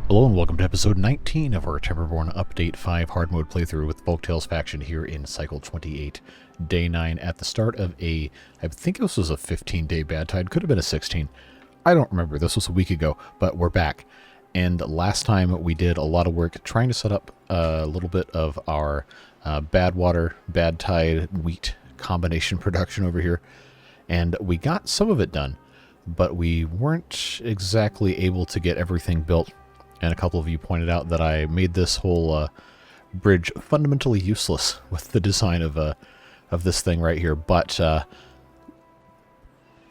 Hello and welcome to episode 19 of our Timberborn Update 5 hard mode playthrough with Folktails faction here in cycle 28, day 9 at the start of I think this was a 15-day bad tide, could have been a 16. I don't remember, this was a week ago, but we're back. And last time we did a lot of work trying to set up a little bit of our bad water, bad tide, wheat combination production over here. And we got some of it done, but we weren't exactly able to get everything built. And a couple of you pointed out that I made this whole bridge fundamentally useless with the design of this thing right here. But,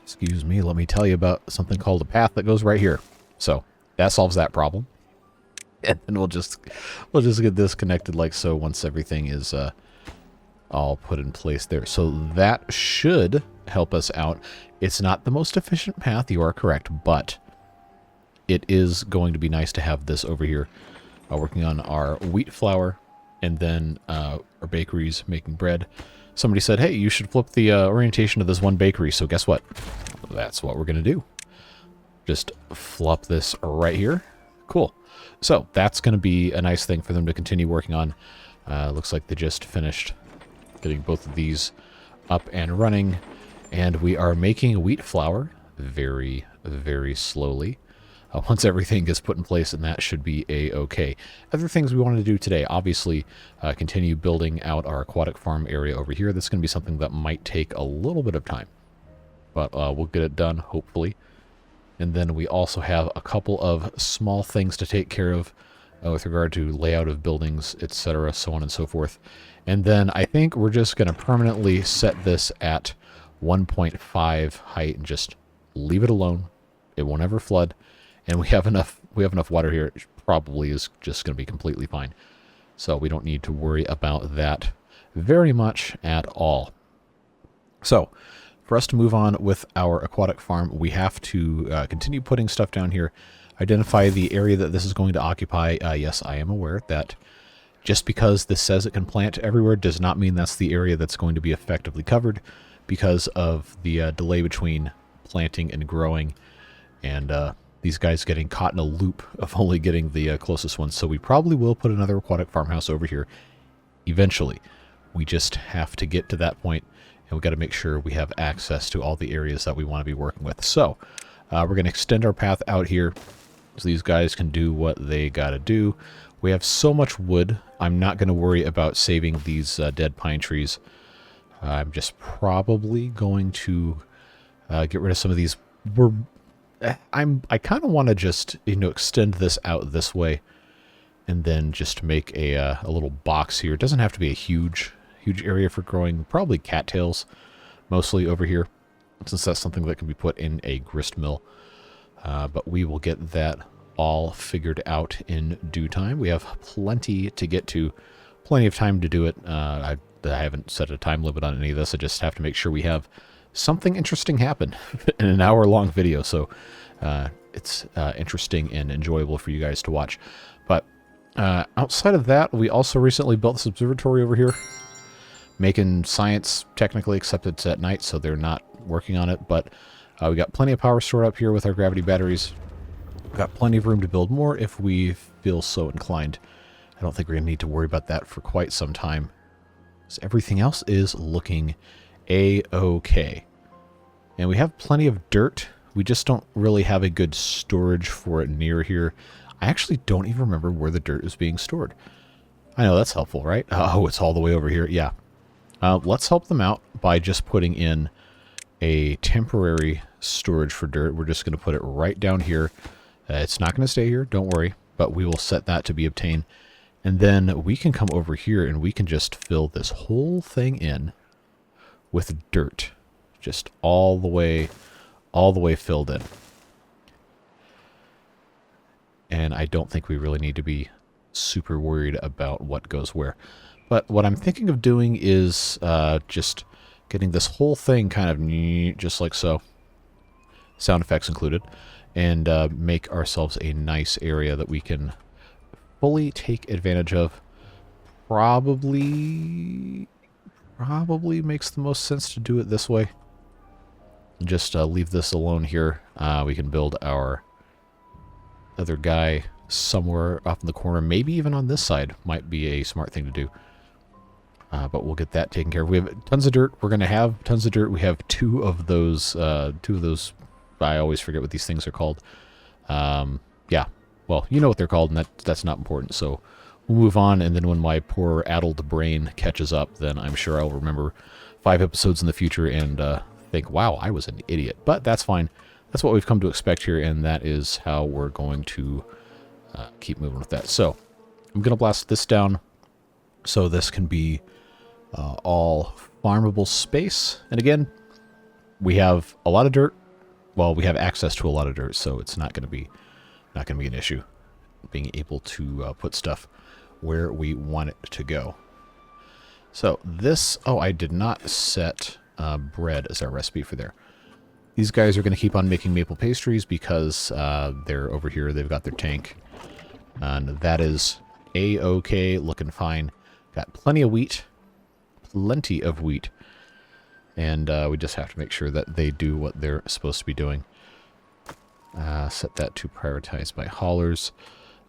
excuse me, let me tell you about something called a path that goes right here. So, that solves that problem. And then we'll just get this connected like so once everything is all put in place there. So that should help us out. It's not the most efficient path, you are correct, but it is going to be nice to have this over here working on our wheat flour and then our bakeries making bread. Somebody said, hey, you should flip the orientation of this one bakery. So guess what? That's what we're going to do. Just flop this right here. Cool. So that's going to be a nice thing for them to continue working on. Looks like they just finished getting both of these up and running. And we are making wheat flour very, very slowly. Once everything gets put in place, and that should be a-okay. Other things we wanted to do today, obviously, continue building out our aquatic farm area over here. That's going to be something that might take a little bit of time, but we'll get it done, hopefully. And then we also have a couple of small things to take care of with regard to layout of buildings, etc., so on and so forth. And then I think we're just going to permanently set this at 1.5 height and just leave it alone. It won't ever flood. And we have enough water here. It probably is just going to be completely fine. So we don't need to worry about that very much at all. So for us to move on with our aquatic farm, we have to continue putting stuff down here. Identify the area that this is going to occupy. Yes, I am aware that just because this says it can plant everywhere does not mean that's the area that's going to be effectively covered because of the delay between planting and growing. And these guys getting caught in a loop of only getting the closest one. So we probably will put another aquatic farmhouse over here eventually. We just have to get to that point, and we've got to make sure we have access to all the areas that we want to be working with. So we're going to extend our path out here so these guys can do what they got to do. We have so much wood. I'm not going to worry about saving these dead pine trees. I'm just probably going to get rid of some of these. I kind of want to just, extend this out this way and then just make a little box here. It doesn't have to be a huge area for growing, probably cattails mostly over here, since that's something that can be put in a grist mill. But we will get that all figured out in due time. We have plenty to get to, plenty of time to do it. I haven't set a time limit on any of this. I just have to make sure we have something interesting happen in an hour-long video, so it's interesting and enjoyable for you guys to watch. But outside of that, we also recently built this observatory over here, making science technically, except it's at night, so they're not working on it. But we got plenty of power stored up here with our gravity batteries. We've got plenty of room to build more if we feel so inclined. I don't think we're going to need to worry about that for quite some time. So everything else is looking a-okay. And we have plenty of dirt. We just don't really have a good storage for it near here. I actually don't even remember where the dirt is being stored. I know that's helpful, right? Oh, it's all the way over here. Yeah. Let's help them out by just putting in a temporary storage for dirt. We're just going to put it right down here. It's not going to stay here, don't worry, but we will set that to be obtained. And then we can come over here and we can just fill this whole thing in with dirt, just all the way filled in. And I don't think we really need to be super worried about what goes where. But what I'm thinking of doing is just getting this whole thing kind of just like so, sound effects included, and make ourselves a nice area that we can fully take advantage of. Probably makes the most sense to do it this way. Just leave this alone here. We can build our other guy somewhere off in the corner. Maybe even on this side might be a smart thing to do. But we'll get that taken care of. We have tons of dirt. We're going to have tons of dirt. We have two of those. I always forget what these things are called. Yeah. Well, you know what they're called, and that's not important. So we'll move on, and then when my poor addled brain catches up, then I'm sure I'll remember 5 episodes in the future and think, wow, I was an idiot. But that's fine. That's what we've come to expect here, and that is how we're going to keep moving with that. So I'm going to blast this down so this can be all farmable space. And again, we have a lot of dirt. Well, we have access to a lot of dirt, so it's not going to be an issue being able to put stuff where we want it to go. So this, oh, I did not set bread as our recipe for there. These guys are going to keep on making maple pastries because they're over here. They've got their tank, and that is a-okay, looking fine. Got plenty of wheat, and we just have to make sure that they do what they're supposed to be doing. Set that to prioritize by haulers.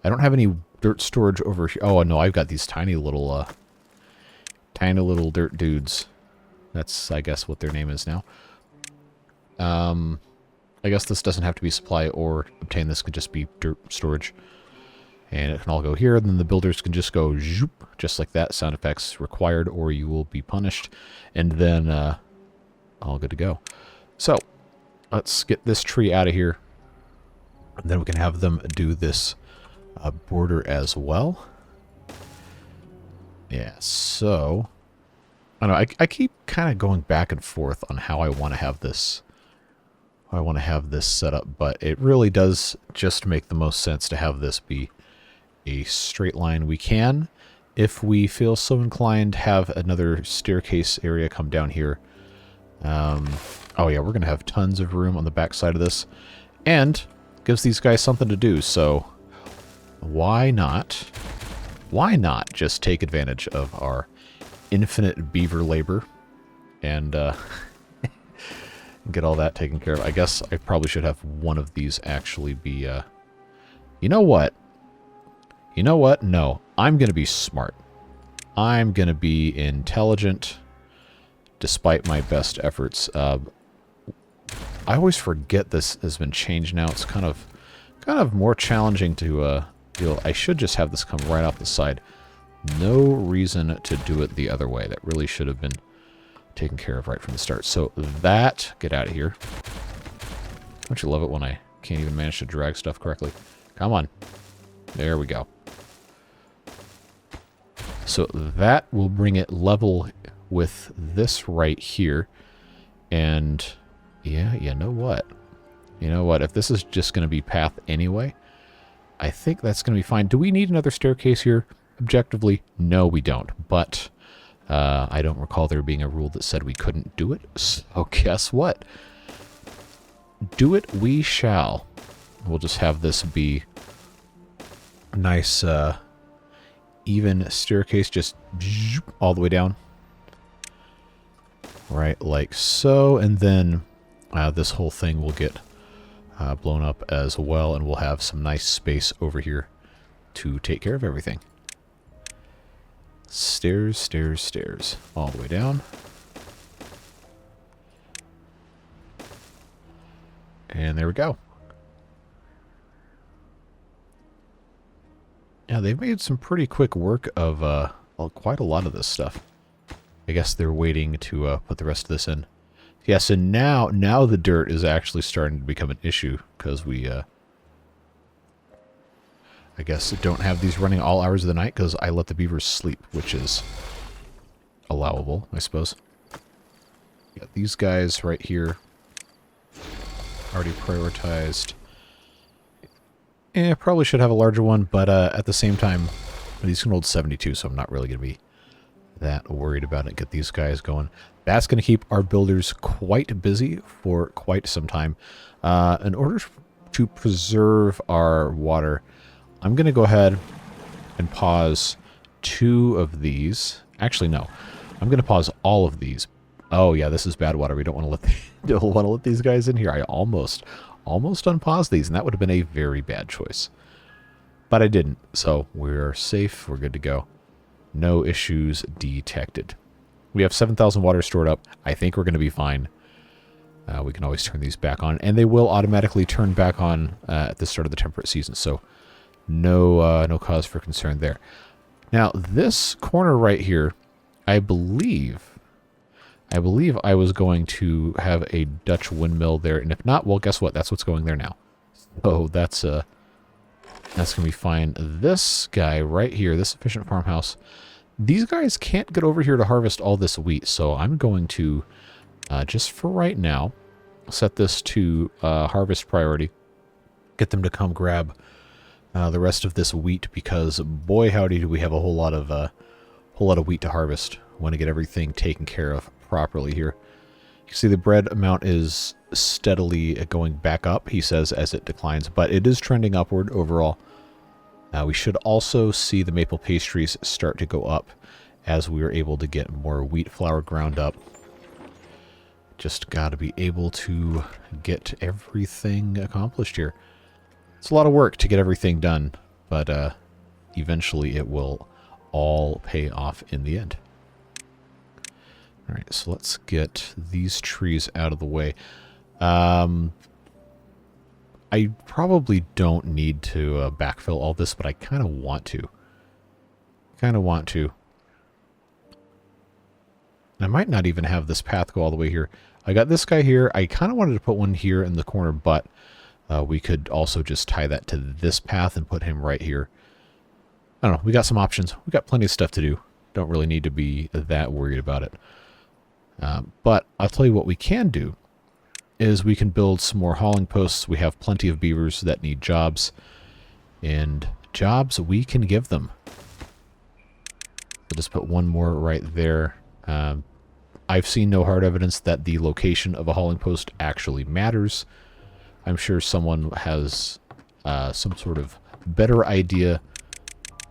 I don't have any dirt storage over here. Oh no, I've got these tiny little dirt dudes. That's, I guess, what their name is now. I guess this doesn't have to be supply or obtain. This could just be dirt storage. And it can all go here. Then the builders can just go zoop, just like that. Sound effects required or you will be punished. And then all good to go. So let's get this tree out of here. And then we can have them do this border as well. Yeah, so I don't know. I keep kind of going back and forth on how I want to have this. How I want to have this set up, but it really does just make the most sense to have this be a straight line. We can, if we feel so inclined, have another staircase area come down here. Oh yeah, we're gonna have tons of room on the back side of this, and gives these guys something to do. So why not? Why not just take advantage of our infinite beaver labor and get all that taken care of? I guess I probably should have one of these actually be, you know what? You know what? No, I'm going to be smart. I'm going to be intelligent despite my best efforts. I always forget this has been changed now. It's kind of more challenging to deal. I should just have this come right off the side. No reason to do it the other way. That really should have been taken care of right from the start. So that, get out of here. Don't you love it when I can't even manage to drag stuff correctly? Come on. There we go. So that will bring it level with this right here. And yeah, you know what? You know what? If this is just going to be path anyway, I think that's going to be fine. Do we need another staircase here? Objectively, no, we don't. But I don't recall there being a rule that said we couldn't do it. So guess what? Do it we shall. We'll just have this be a nice even staircase, just all the way down. Right, like so. And then this whole thing will get blown up as well, and we'll have some nice space over here to take care of everything. Stairs, stairs, stairs. All the way down. And there we go. Yeah, they've made some pretty quick work of well, quite a lot of this stuff. I guess they're waiting to put the rest of this in. Yes, and now the dirt is actually starting to become an issue because we, I guess, don't have these running all hours of the night because I let the beavers sleep, which is allowable, I suppose. Got these guys right here already prioritized. Probably should have a larger one, but at the same time, these can hold 72, so I'm not really going to be that worried about it. Get these guys going. That's going to keep our builders quite busy for quite some time. In order to preserve our water, I'm going to go ahead and pause 2 of these. Actually, no. I'm going to pause all of these. Oh, yeah, this is bad water. We don't want to let these guys in here. I almost unpaused these, and that would have been a very bad choice. But I didn't, so we're safe. We're good to go. No issues detected. We have 7,000 water stored up. I think we're going to be fine. We can always turn these back on, and they will automatically turn back on at the start of the temperate season, so no cause for concern there. Now, this corner right here, I believe I was going to have a Dutch windmill there, and if not, well, guess what? That's what's going there now. So that's going to be fine. This guy right here, this efficient farmhouse, these guys can't get over here to harvest all this wheat, so I'm going to, just for right now, set this to harvest priority. Get them to come grab the rest of this wheat, because boy howdy do we have a whole lot of wheat to harvest. Want to get everything taken care of properly here. You can see the bread amount is steadily going back up, he says, as it declines, but it is trending upward overall. We should also see the maple pastries start to go up as we are able to get more wheat flour ground up. Just got to be able to get everything accomplished here. It's a lot of work to get everything done, but eventually it will all pay off in the end. All right, so let's get these trees out of the way. I probably don't need to backfill all this, but I kind of want to. I might not even have this path go all the way here. I got this guy here. I kind of wanted to put one here in the corner, but we could also just tie that to this path and put him right here. I don't know. We got some options. We got plenty of stuff to do. Don't really need to be that worried about it. But I'll tell you what we can do is we can build some more hauling posts. We have plenty of beavers that need jobs, and jobs we can give them. I'll just put one more right there. I've seen no hard evidence that the location of a hauling post actually matters. I'm sure someone has some sort of better idea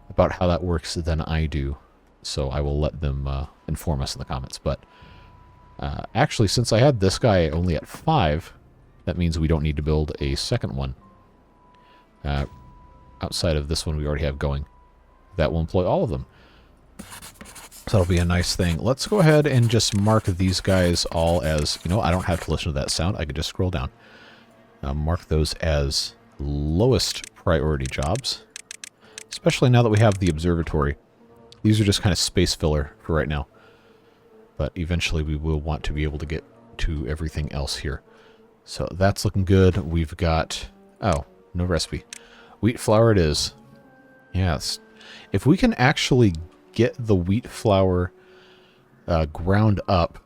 about how that works than I do, so I will let them inform us in the comments. But actually, since I had this guy only at 5, that means we don't need to build a second one. Outside of this one we already have going. That will employ all of them. So that'll be a nice thing. Let's go ahead and just mark these guys all as, you know, I don't have to listen to that sound. I could just scroll down. Mark those as lowest priority jobs. Especially now that we have the observatory. These are just kind of space filler for right now. But eventually we will want to be able to get to everything else here. So that's looking good. We've got... oh, no recipe. Wheat flour it is. Yes. If we can actually get the wheat flour ground up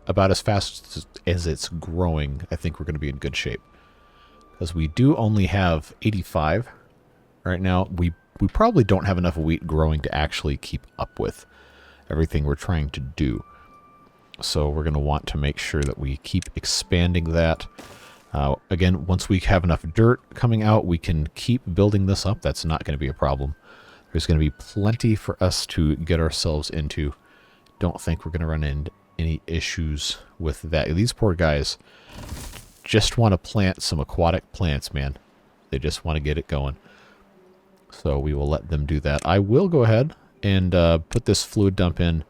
about as fast as it's growing, I think we're going to be in good shape. Because we do only have 85 right now. We probably don't have enough wheat growing to actually keep up with everything we're trying to do. So we're going to want to make sure that we keep expanding that. Again, once we have enough dirt coming out, we can keep building this up. That's not going to be a problem. There's going to be plenty for us to get ourselves into. Don't think we're going to run into any issues with that. These poor guys just want to plant some aquatic plants, man. They just want to get it going. So we will let them do that. I will go ahead and put this fluid dump in.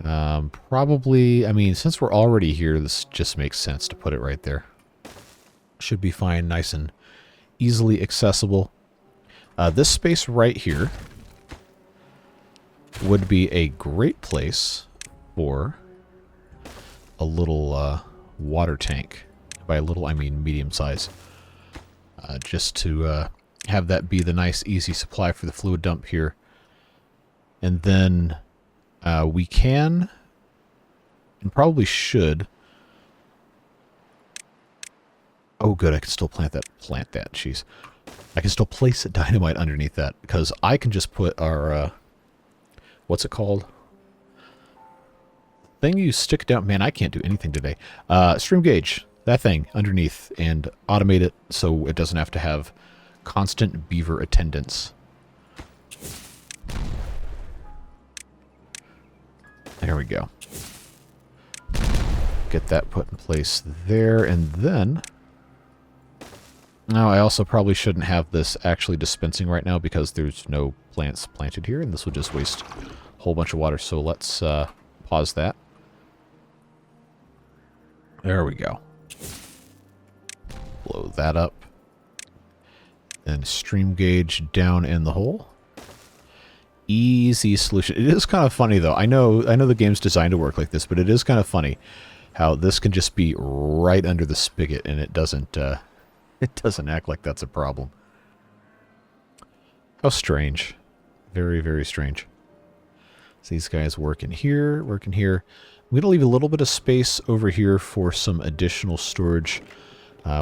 Probably, I mean, since we're already here, this just makes sense to put it right there. Should be fine, nice and easily accessible. This space right here would be a great place for a little water tank. By little, I mean medium size. Just to have that be the nice, easy supply for the fluid dump here. And then we can, and probably should... oh, good, I can still plant that. Jeez. I can still place a dynamite underneath that, because I can just put our, what's it called? Thing you stick down. Man, I can't do anything today. Stream gauge, that thing underneath, and automate it so it doesn't have to have constant beaver attendance. There we go. Get that put in place there, and then Now, I also probably shouldn't have this actually dispensing right now because there's no plants planted here, and this will just waste a whole bunch of water. So let's pause that. There we go. Blow that up. And stream gauge down in the hole. Easy solution. It is kind of funny, though. I know the game's designed to work like this, but it is kind of funny how this can just be right under the spigot, and it doesn't act like that's a problem. How strange. Very, very strange. So these guys working here, working here. I'm going to leave a little bit of space over here for some additional storage.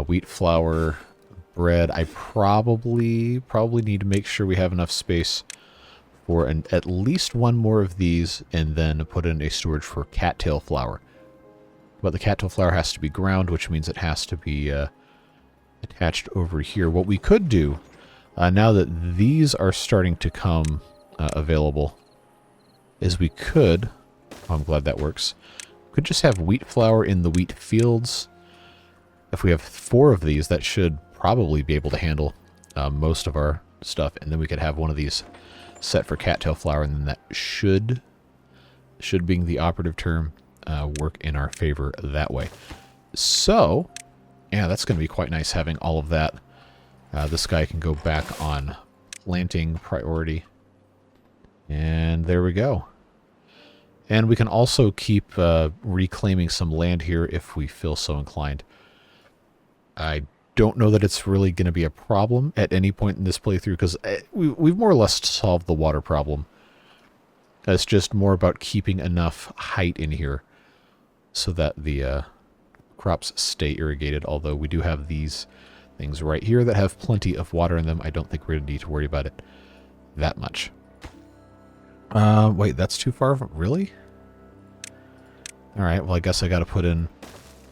Wheat flour, bread. I probably need to make sure we have enough space for at least one more of these, and then put in a storage for cattail flour. But the cattail flour has to be ground, which means it has to be attached over here. What we could do, now that these are starting to come available, is we could, I'm glad that works, could just have wheat flour in the wheat fields. If we have 4 of these, that should probably be able to handle most of our stuff, and then we could have one of these set for cattail flour, and then that should being the operative term, work in our favor that way. So, yeah, that's going to be quite nice having all of that. This guy can go back on planting priority. And there we go. And we can also keep reclaiming some land here if we feel so inclined. I don't know that it's really going to be a problem at any point in this playthrough, because we've more or less solved the water problem. It's just more about keeping enough height in here so that the crops stay irrigated, although we do have these things right here that have plenty of water in them. I don't think we're going to need to worry about it that much. Wait, that's too far from... Really? Alright, well, I guess I got to put in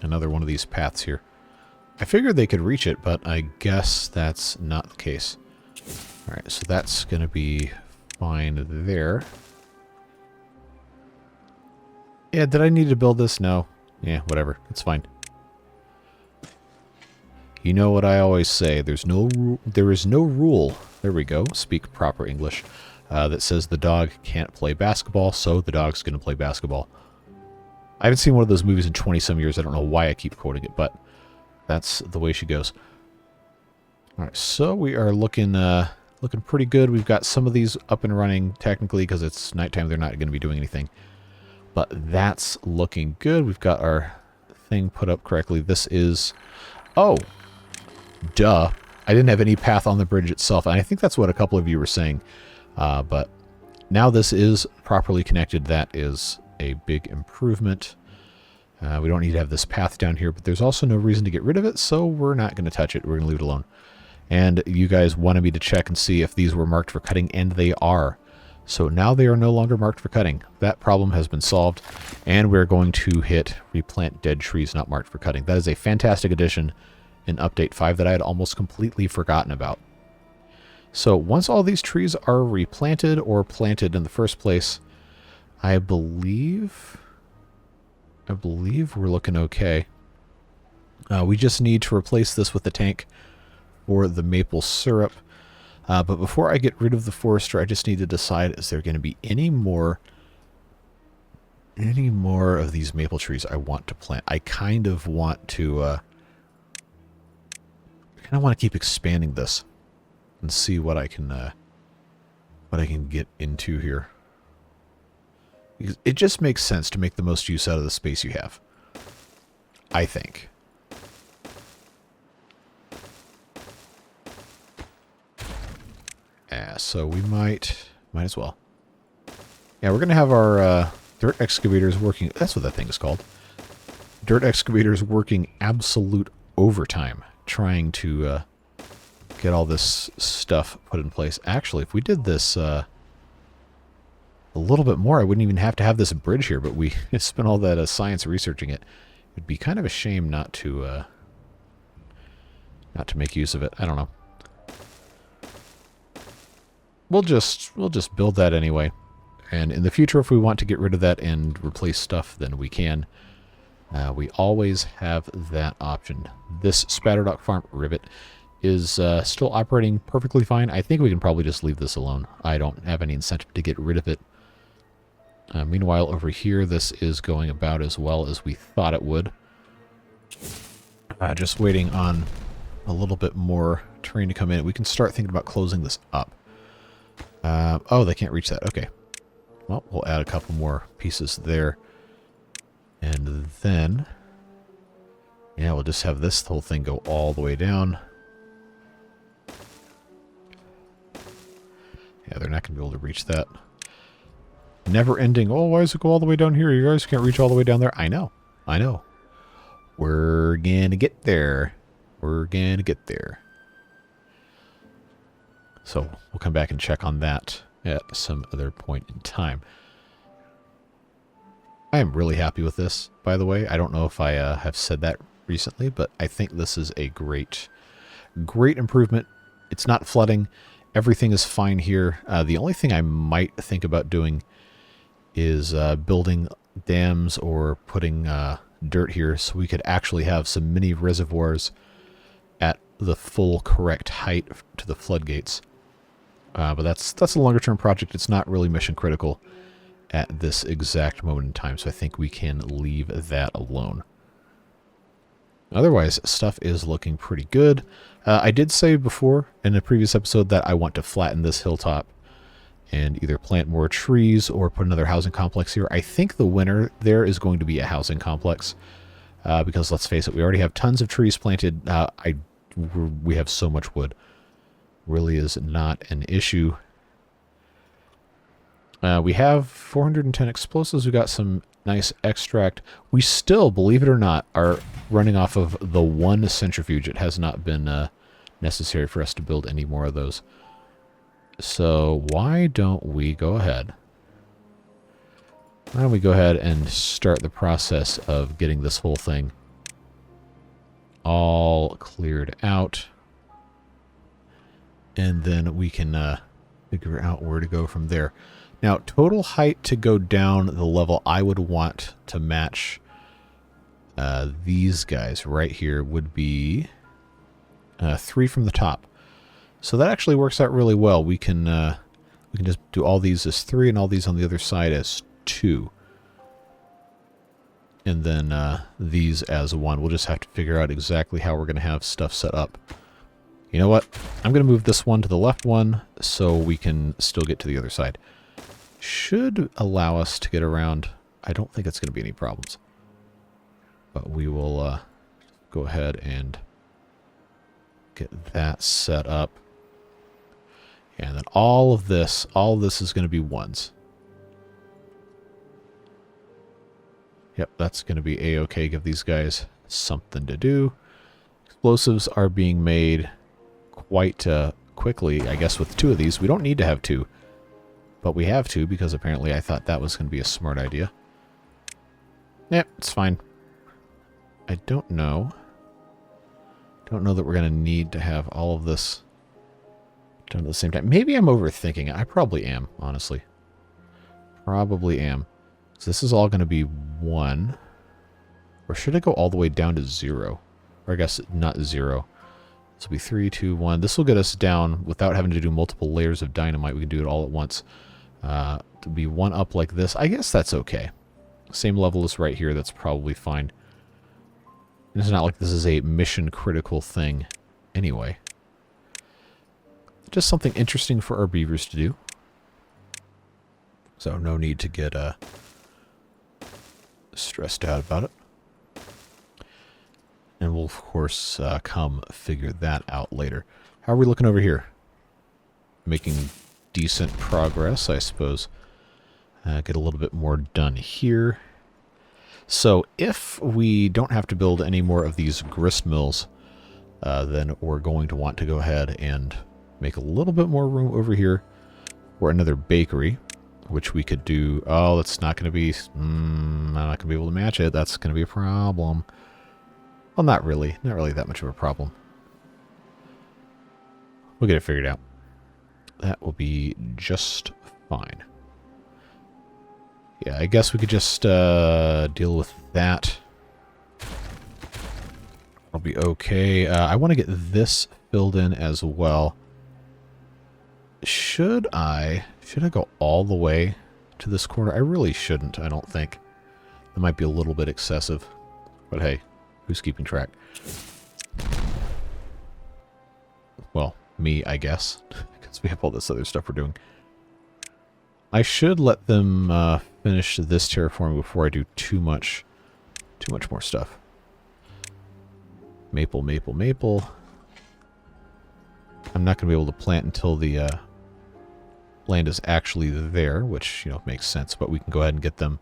another one of these paths here. I figured they could reach it, but I guess that's not the case. Alright, so that's going to be fine there. Yeah, did I need to build this? No. Yeah, whatever. It's fine. You know what I always say. There is no rule. There we go. Speak proper English. That says the dog can't play basketball, so the dog's going to play basketball. I haven't seen one of those movies in 20-some years. I don't know why I keep quoting it, but that's the way she goes. All right, so we are looking pretty good. We've got some of these up and running technically because it's nighttime. They're not going to be doing anything, but that's looking good. We've got our thing put up correctly. This is... Oh, duh. I didn't have any path on the bridge itself, and I think that's what a couple of you were saying. But now this is properly connected. That is a big improvement. We don't need to have this path down here, but there's also no reason to get rid of it, so we're not going to touch it. We're going to leave it alone. And you guys wanted me to check and see if these were marked for cutting, and they are. So now they are no longer marked for cutting. That problem has been solved, and we're going to hit replant dead trees not marked for cutting. That is a fantastic addition in Update 5 that I had almost completely forgotten about. So once all these trees are replanted or planted in the first place, I believe we're looking okay. We just need to replace this with the tank for the maple syrup. But before I get rid of the forester, I just need to decide, is there going to be any more of these maple trees I want to plant? I kind of want to keep expanding this and see what I can get into here. Because it just makes sense to make the most use out of the space you have, I think. So we might as well. Yeah, we're going to have our dirt excavators working. That's what that thing is called. Dirt excavators working absolute overtime, trying to get all this stuff put in place. Actually, if we did this a little bit more, I wouldn't even have to have this bridge here, but we spent all that science researching it. It'd be kind of a shame not to make use of it. I don't know. We'll just build that anyway. And in the future, if we want to get rid of that and replace stuff, then we can. We always have that option. This Spatterdock Farm rivet is still operating perfectly fine. I think we can probably just leave this alone. I don't have any incentive to get rid of it. Meanwhile, over here, this is going about as well as we thought it would. Just waiting on a little bit more terrain to come in. We can start thinking about closing this up. Oh, they can't reach that. Okay. Well, we'll add a couple more pieces there. And then, yeah, we'll just have this whole thing go all the way down. Yeah, they're not going to be able to reach that. Never ending. Oh, why does it go all the way down here? You guys can't reach all the way down there. I know. I know. We're going to get there. We're going to get there. So we'll come back and check on that at some other point in time. I am really happy with this, by the way. I don't know if I have said that recently, but I think this is a great improvement. It's not flooding. Everything is fine here. The only thing I might think about doing is building dams or putting dirt here so we could actually have some mini reservoirs at the full correct height to the floodgates. But that's a longer term project. It's not really mission critical at this exact moment in time, so I think we can leave that alone. Otherwise, stuff is looking pretty good. I did say before in a previous episode that I want to flatten this hilltop and either plant more trees or put another housing complex here. I think the winner there is going to be a housing complex because let's face it, we already have tons of trees planted. We have so much wood. Really is not an issue. We have 410 explosives. We got some nice extract. We still, believe it or not, are running off of the one centrifuge. It has not been necessary for us to build any more of those. So why don't we go ahead? Why don't we go ahead and start the process of getting this whole thing all cleared out. And then we can figure out where to go from there. Now, total height to go down the level I would want to match these guys right here would be 3 from the top. So that actually works out really well. We can just do all these as 3 and all these on the other side as 2. And then these as 1. We'll just have to figure out exactly how we're going to have stuff set up. You know what? I'm going to move this one to the left one so we can still get to the other side. Should allow us to get around. I don't think it's going to be any problems. But we will go ahead and get that set up. And then all of this is going to be 1s. Yep, that's going to be a-okay. Give these guys something to do. Explosives are being made quite quickly, I guess, with 2 of these. We don't need to have 2. But we have 2 because apparently I thought that was going to be a smart idea. Yep, it's fine. I don't know. Don't know that we're going to need to have all of this done at the same time. Maybe I'm overthinking it. I probably am, honestly. Probably am. So this is all going to be 1. Or should I go all the way down to 0? Or I guess not 0. This will be 3, 2, 1. This will get us down without having to do multiple layers of dynamite. We can do it all at once. To be 1 up like this, I guess that's okay. Same level as right here. That's probably fine. And it's not like this is a mission critical thing anyway. Just something interesting for our beavers to do. So no need to get stressed out about it. And we'll, of course, come figure that out later. How are we looking over here? Making decent progress, I suppose. Get a little bit more done here. So if we don't have to build any more of these grist mills, then we're going to want to go ahead and make a little bit more room over here for another bakery, which we could do. Oh, that's not going to be... I'm not going to be able to match it. That's going to be a problem. Well, not really. Not really that much of a problem. We'll get it figured out. That will be just fine. Yeah, I guess we could just deal with that. I'll be okay. I want to get this filled in as well. Should I go all the way to this corner? I really shouldn't, I don't think. That might be a little bit excessive. But hey, who's keeping track? Well, me, I guess. Because we have all this other stuff we're doing. I should let them finish this terraforming before I do too much more stuff. Maple, maple, maple. I'm not going to be able to plant until the land is actually there, which, you know, makes sense, but we can go ahead and get them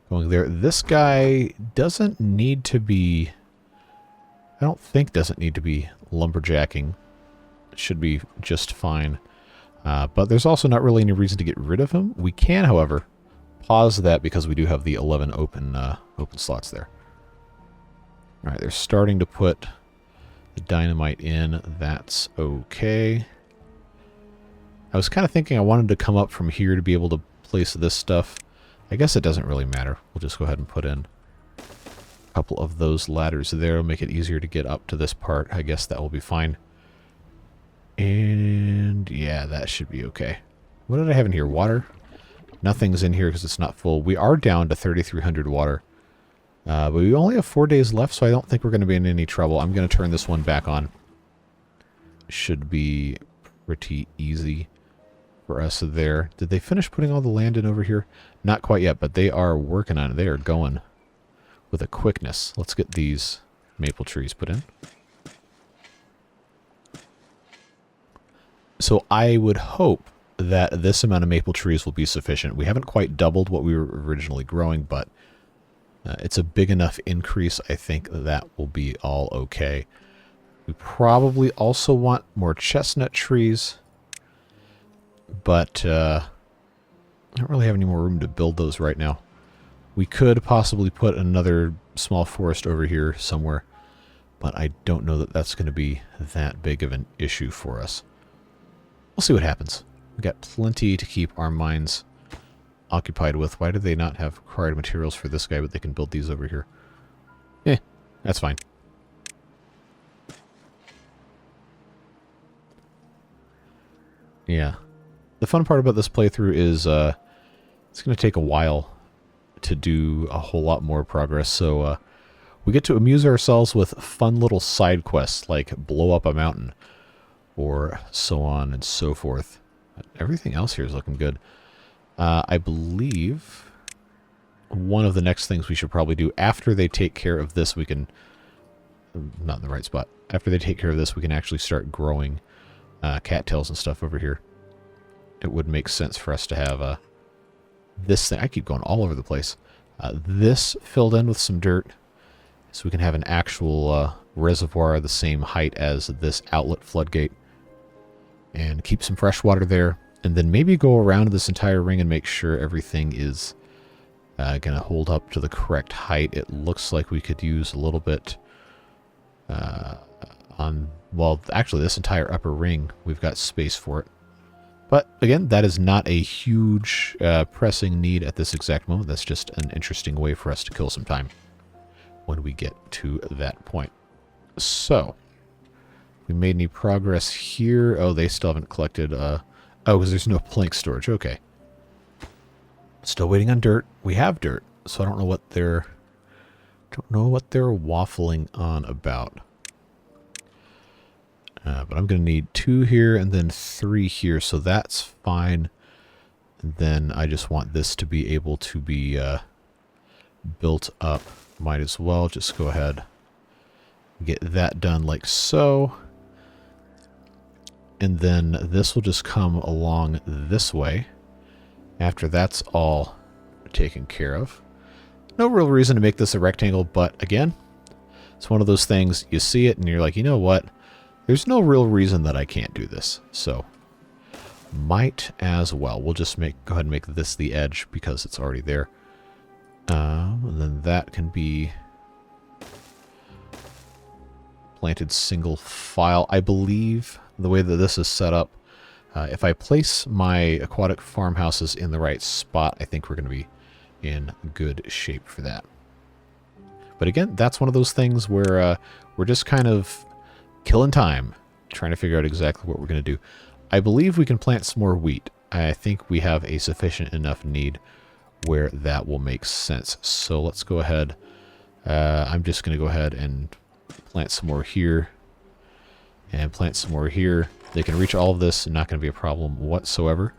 going there. This guy doesn't need to be, I don't think doesn't need to be lumberjacking. It should be just fine. But there's also not really any reason to get rid of him. We can, however, pause that because we do have the 11 open slots there. All right, they're starting to put the dynamite in. That's okay. I was kind of thinking I wanted to come up from here to be able to place this stuff. I guess it doesn't really matter. We'll just go ahead and put in a couple of those ladders there. It'll make it easier to get up to this part. I guess that will be fine. And yeah, that should be okay. What did I have in here? Water? Nothing's in here because it's not full. We are down to 3,300 water. But we only have 4 days left, so I don't think we're going to be in any trouble. I'm going to turn this one back on. Should be pretty easy for us there. Did they finish putting all the land in over here? Not quite yet, but they are working on it. They are going with a quickness. Let's get these maple trees put in. So I would hope that this amount of maple trees will be sufficient. We haven't quite doubled what we were originally growing, but it's a big enough increase. I think that will be all okay. We probably also want more chestnut trees, but I don't really have any more room to build those right now. We could possibly put another small forest over here somewhere, but I don't know that that's going to be that big of an issue for us. We'll see what happens. We got plenty to keep our minds occupied with. Why do they not have required materials for this guy, but they can build these over here? That's fine. Yeah. The fun part about this playthrough is it's going to take a while to do a whole lot more progress, so we get to amuse ourselves with fun little side quests like blow up a mountain or so on and so forth. Everything else here is looking good. I believe one of the next things we should probably do after they take care of this, we can... Not in the right spot. After they take care of this, we can actually start growing cattails and stuff over here. It would make sense for us to have this thing. I keep going all over the place. This filled in with some dirt so we can have an actual reservoir the same height as this outlet floodgate. And keep some fresh water there. And then maybe go around this entire ring and make sure everything is going to hold up to the correct height. It looks like we could use a little bit on... Well, actually, this entire upper ring, we've got space for it. But, again, that is not a huge pressing need at this exact moment. That's just an interesting way for us to kill some time when we get to that point. So... We made any progress here? Oh, they still haven't collected... oh, because there's no plank storage. Okay. Still waiting on dirt. We have dirt, so I don't know what they're... waffling on about. But I'm going to need 2 here and then 3 here, so that's fine. And then I just want this to be able to be built up. Might as well just go ahead and get that done like so. And then this will just come along this way after that's all taken care of. No real reason to make this a rectangle, but again, it's one of those things, you see it and you're like, you know what? There's no real reason that I can't do this. So, might as well. We'll just go ahead and make this the edge because it's already there. And then that can be planted single file. I believe the way that this is set up, if I place my aquatic farmhouses in the right spot, I think we're going to be in good shape for that. But again, that's one of those things where we're just kind of killing time trying to figure out exactly what we're going to do. I believe we can plant some more wheat. I think we have a sufficient enough need where that will make sense. So let's go ahead. I'm just going to go ahead and plant some more here and plant some more here. They can reach all of this, not going to be a problem whatsoever.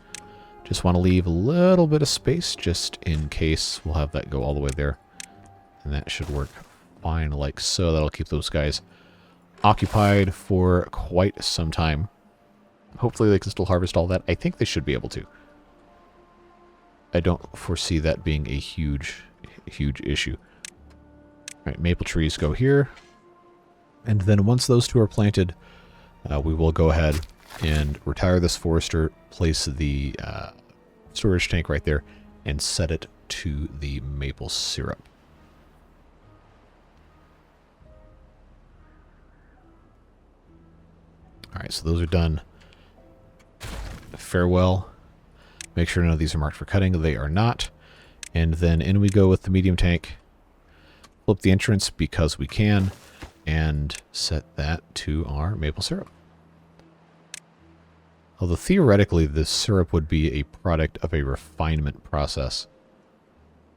Just want to leave a little bit of space just in case. We'll have that go all the way there. And that should work fine like so. That'll keep those guys occupied for quite some time. Hopefully they can still harvest all that. I think they should be able to. I don't foresee that being a huge issue. All right, maple trees go here. And then once those two are planted, we will go ahead and retire this forester, place the storage tank right there, and set it to the maple syrup. Alright, so those are done. Farewell. Make sure none of these are marked for cutting. They are not. And then in we go with the medium tank. Flip the entrance because we can. And set that to our maple syrup. Although theoretically this syrup would be a product of a refinement process.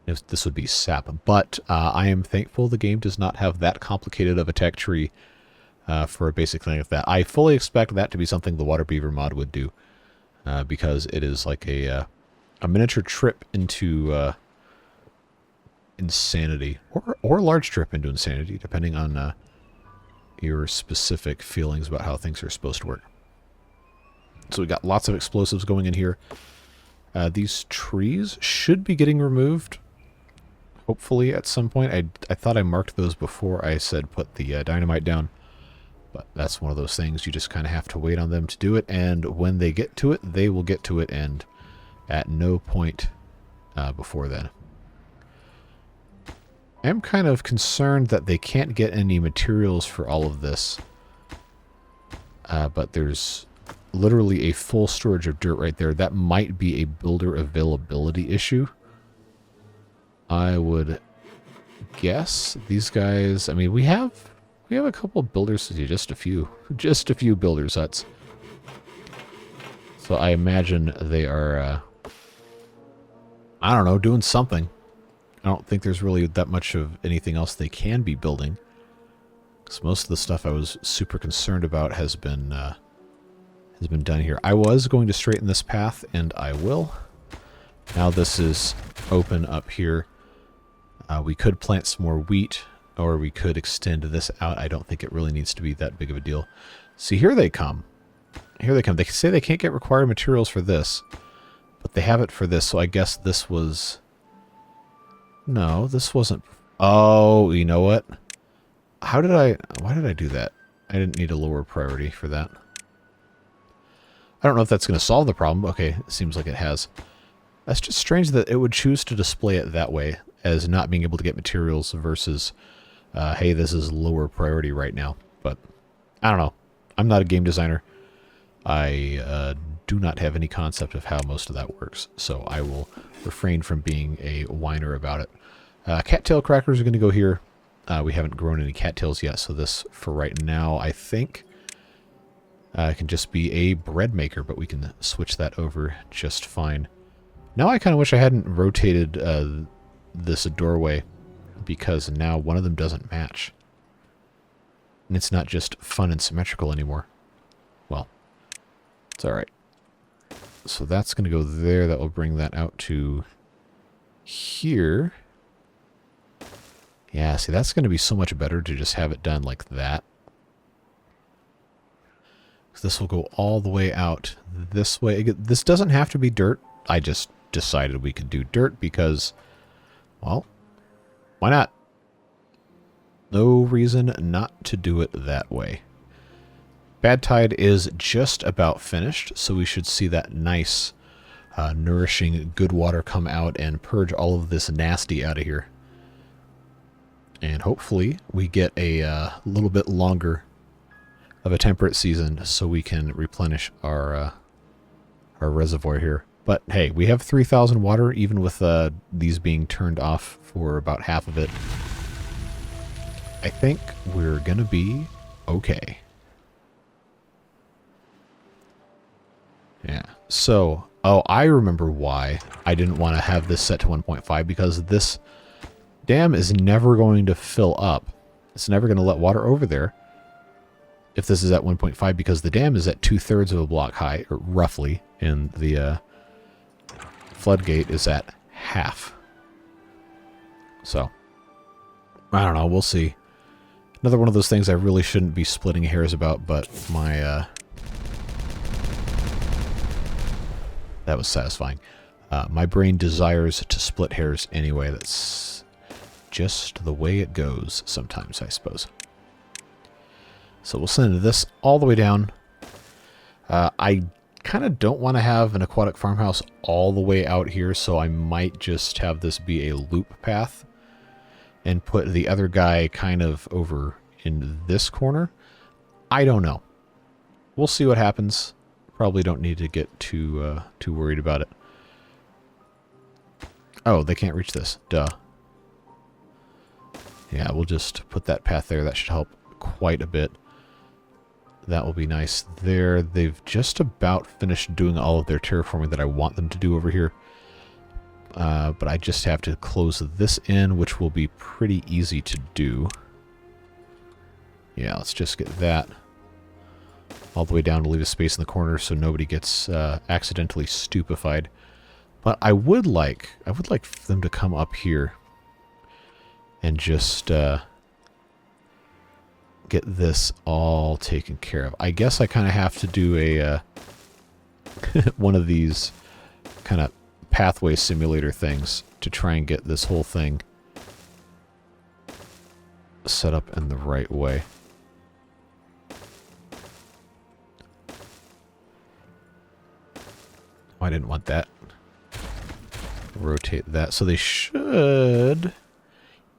If this would be sap. But I am thankful the game does not have that complicated of a tech tree for a basic thing like that. I fully expect that to be something the water beaver mod would do. Because it is like a miniature trip into insanity. Or a large trip into insanity, depending on your specific feelings about how things are supposed to work. So we got lots of explosives going in here. These trees should be getting removed, hopefully at some point. I thought I marked those before I said put the dynamite down. But that's one of those things. You just kind of have to wait on them to do it. And when they get to it, they will get to it. And at no point before then. I'm kind of concerned that they can't get any materials for all of this. But there's literally a full storage of dirt right there. That might be a builder availability issue. I would guess these guys... I mean, we have a couple of builders, just a few builders huts. So I imagine they are, I don't know, doing something. I don't think there's really that much of anything else they can be building. Because most of the stuff I was super concerned about has been done here. I was going to straighten this path, and I will. Now this is open up here. We could plant some more wheat, or we could extend this out. I don't think it really needs to be that big of a deal. See, here they come. Here they come. They say they can't get required materials for this, but they have it for this, so I guess this was... No, this wasn't... Oh, you know what? Why did I do that? I didn't need a lower priority for that. I don't know if that's going to solve the problem. Okay, it seems like it has. That's just strange that it would choose to display it that way, as not being able to get materials versus... hey, this is lower priority right now. But, I don't know. I'm not a game designer. I do not have any concept of how most of that works. So I will refrain from being a whiner about it. Cattail crackers are going to go here. We haven't grown any cattails yet, so this, for right now, I think, can just be a bread maker. But we can switch that over just fine. Now I kind of wish I hadn't rotated this doorway, because now one of them doesn't match. And it's not just fun and symmetrical anymore. Well, it's alright. So that's going to go there. That will bring that out to here. Yeah, see, that's going to be so much better to just have it done like that. So this will go all the way out this way. This doesn't have to be dirt. I just decided we could do dirt because, well... Why not? No reason not to do it that way. Bad Tide is just about finished, so we should see that nice, nourishing, good water come out and purge all of this nasty out of here. And hopefully we get a little bit longer of a temperate season so we can replenish our reservoir here. But hey, we have 3,000 water, even with these being turned off for about half of it. I think we're going to be okay. So, oh, I remember why I didn't want to have this set to 1.5, because this dam is never going to fill up. It's never going to let water over there if this is at 1.5, because the dam is at 2/3 of a block high, or roughly, and the floodgate is at half. So, I don't know. We'll see. Another one of those things I really shouldn't be splitting hairs about, but my... that was satisfying. My brain desires to split hairs anyway. That's just the way it goes sometimes, I suppose. So we'll send this all the way down. I kind of don't want to have an aquatic farmhouse all the way out here, so I might just have this be a loop path and put the other guy kind of over in this corner. I don't know. We'll see what happens. Probably don't need to get too worried about it. Oh, they can't reach this. Duh. Yeah, we'll just put that path there. That should help quite a bit. That will be nice there. They've just about finished doing all of their terraforming that I want them to do over here. But I just have to close this in, which will be pretty easy to do. Yeah, let's just get that all the way down to leave a space in the corner so nobody gets accidentally stupefied. But I would like them to come up here and just get this all taken care of. I guess I kind of have to do a one of these kind of pathway simulator things to try and get this whole thing set up in the right way. I didn't want that. Rotate that. So they should,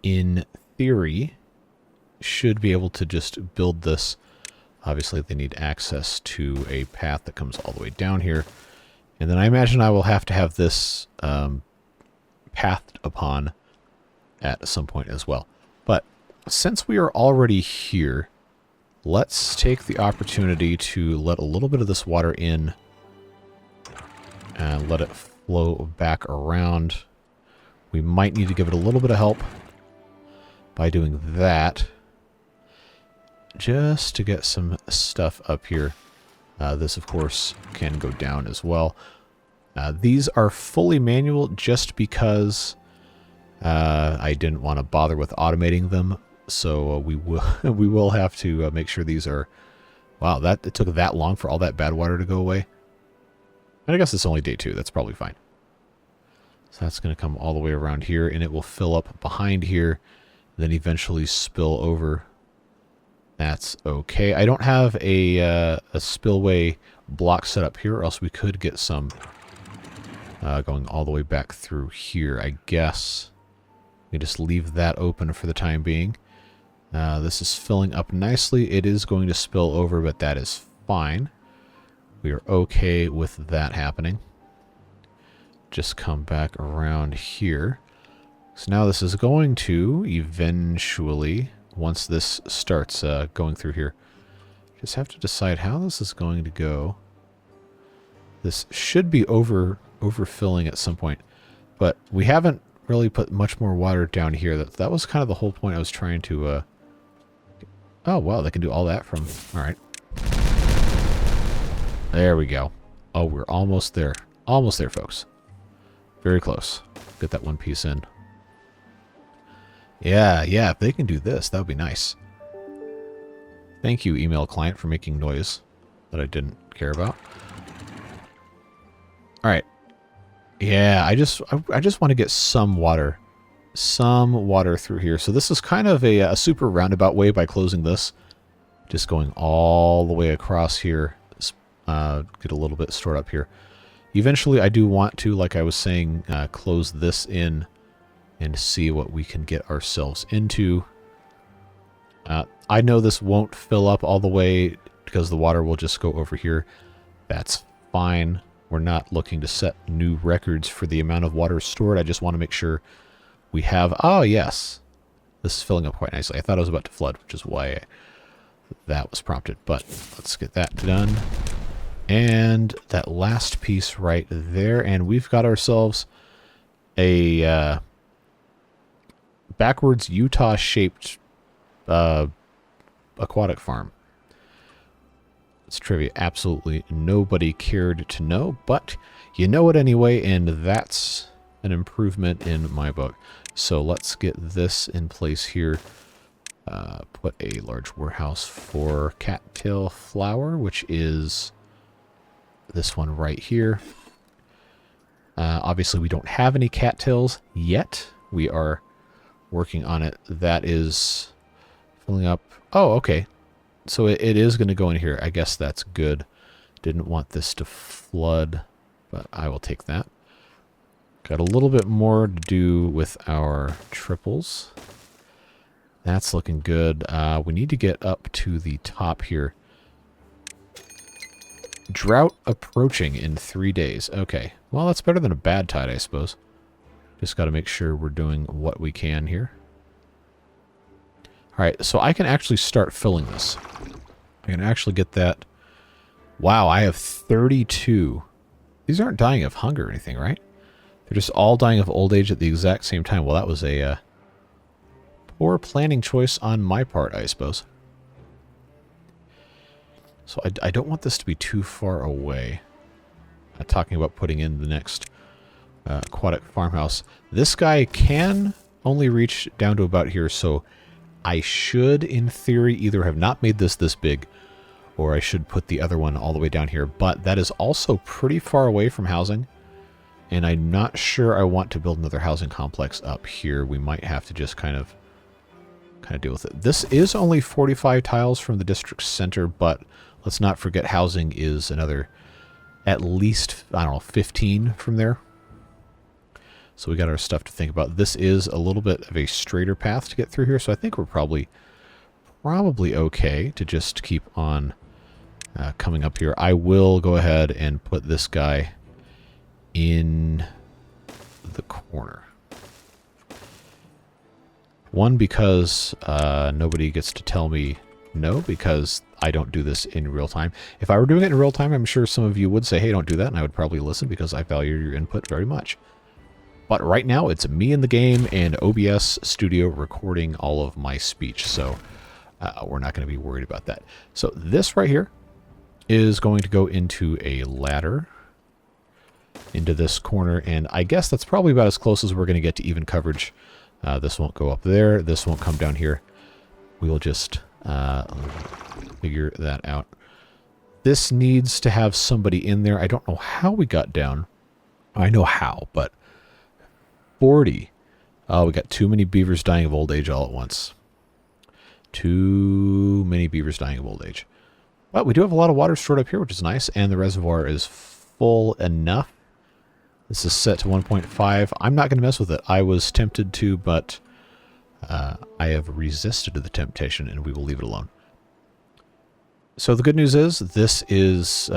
in theory, should be able to just build this. Obviously, they need access to a path that comes all the way down here. And then I imagine I will have to have this pathed upon at some point as well. But since we are already here, let's take the opportunity to let a little bit of this water in and let it flow back around. We might need to give it a little bit of help by doing that, just to get some stuff up here. This, of course, can go down as well. These are fully manual just because I didn't want to bother with automating them. So we will have to make sure these are... Wow, it took that long for all that bad water to go away. And I guess it's only day 2. That's probably fine. So that's going to come all the way around here, and it will fill up behind here, then eventually spill over. That's okay. I don't have a spillway block set up here, or else we could get some going all the way back through here. I guess we just leave that open for the time being. This is filling up nicely. It is going to spill over, but that is fine. We are okay with that happening. Just come back around here. So now this is going to eventually, once this starts going through here, just have to decide how this is going to go. This should be overfilling at some point, but we haven't really put much more water down here. That was kind of the whole point I was trying to... Oh, wow, they can do all that from... All right. There we go. Oh, we're almost there. Almost there, folks. Very close. Get that one piece in. Yeah, if they can do this, that would be nice. Thank you, email client, for making noise that I didn't care about. Alright. Yeah, I just want to get some water. Some water through here. So this is kind of a super roundabout way by closing this. Just going all the way across here. Get a little bit stored up here. Eventually, I do want to, like I was saying, close this in and see what we can get ourselves into. I know this won't fill up all the way because the water will just go over here. That's fine. We're not looking to set new records for the amount of water stored. I just want to make sure we have... Oh, yes. This is filling up quite nicely. I thought it was about to flood, which is why that was prompted. But let's get that done. And that last piece right there. And we've got ourselves a backwards Utah-shaped aquatic farm. It's trivia absolutely nobody cared to know, but you know it anyway, and that's an improvement in my book. So let's get this in place here. Put a large warehouse for cattail flower, which is this one right here. Obviously, we don't have any cattails yet. We are working on it. That is filling up. Oh, okay. So it is going to go in here. I guess that's good. Didn't want this to flood, but I will take that. Got a little bit more to do with our triples. That's looking good. We need to get up to the top here. Drought approaching in 3 days. Okay. Well, that's better than a bad tide, I suppose. Just got to make sure we're doing what we can here. All right, so I can actually start filling this. I can actually get that. Wow, I have 32. These aren't dying of hunger or anything, right? They're just all dying of old age at the exact same time. Well, that was a poor planning choice on my part, I suppose. So I don't want this to be too far away. Talking about putting in the next aquatic farmhouse. This guy can only reach down to about here, so I should, in theory, either have not made this big, or I should put the other one all the way down here. But that is also pretty far away from housing, and I'm not sure I want to build another housing complex up here. We might have to just kind of deal with it. This is only 45 tiles from the district center, but let's not forget housing is another at least, I don't know, 15 from there. So we got our stuff to think about. This is a little bit of a straighter path to get through here, so I think we're probably okay to just keep on coming up here. I will go ahead and put this guy in the corner. One, because nobody gets to tell me no, because I don't do this in real time. If I were doing it in real time, I'm sure some of you would say, hey, don't do that, and I would probably listen because I value your input very much. But right now, it's me in the game and OBS Studio recording all of my speech, so we're not going to be worried about that. So this right here is going to go into a ladder into this corner, and I guess that's probably about as close as we're going to get to even coverage. This won't go up there. This won't come down here. We will just figure that out. This needs to have somebody in there. I don't know how we got down. I know how, but 40. Oh, we got too many beavers dying of old age all at once. Too many beavers dying of old age. But we do have a lot of water stored up here, which is nice, and the reservoir is full enough. This is set to 1.5. I'm not going to mess with it. I was tempted to, but I have resisted the temptation, and we will leave it alone. So the good news is this is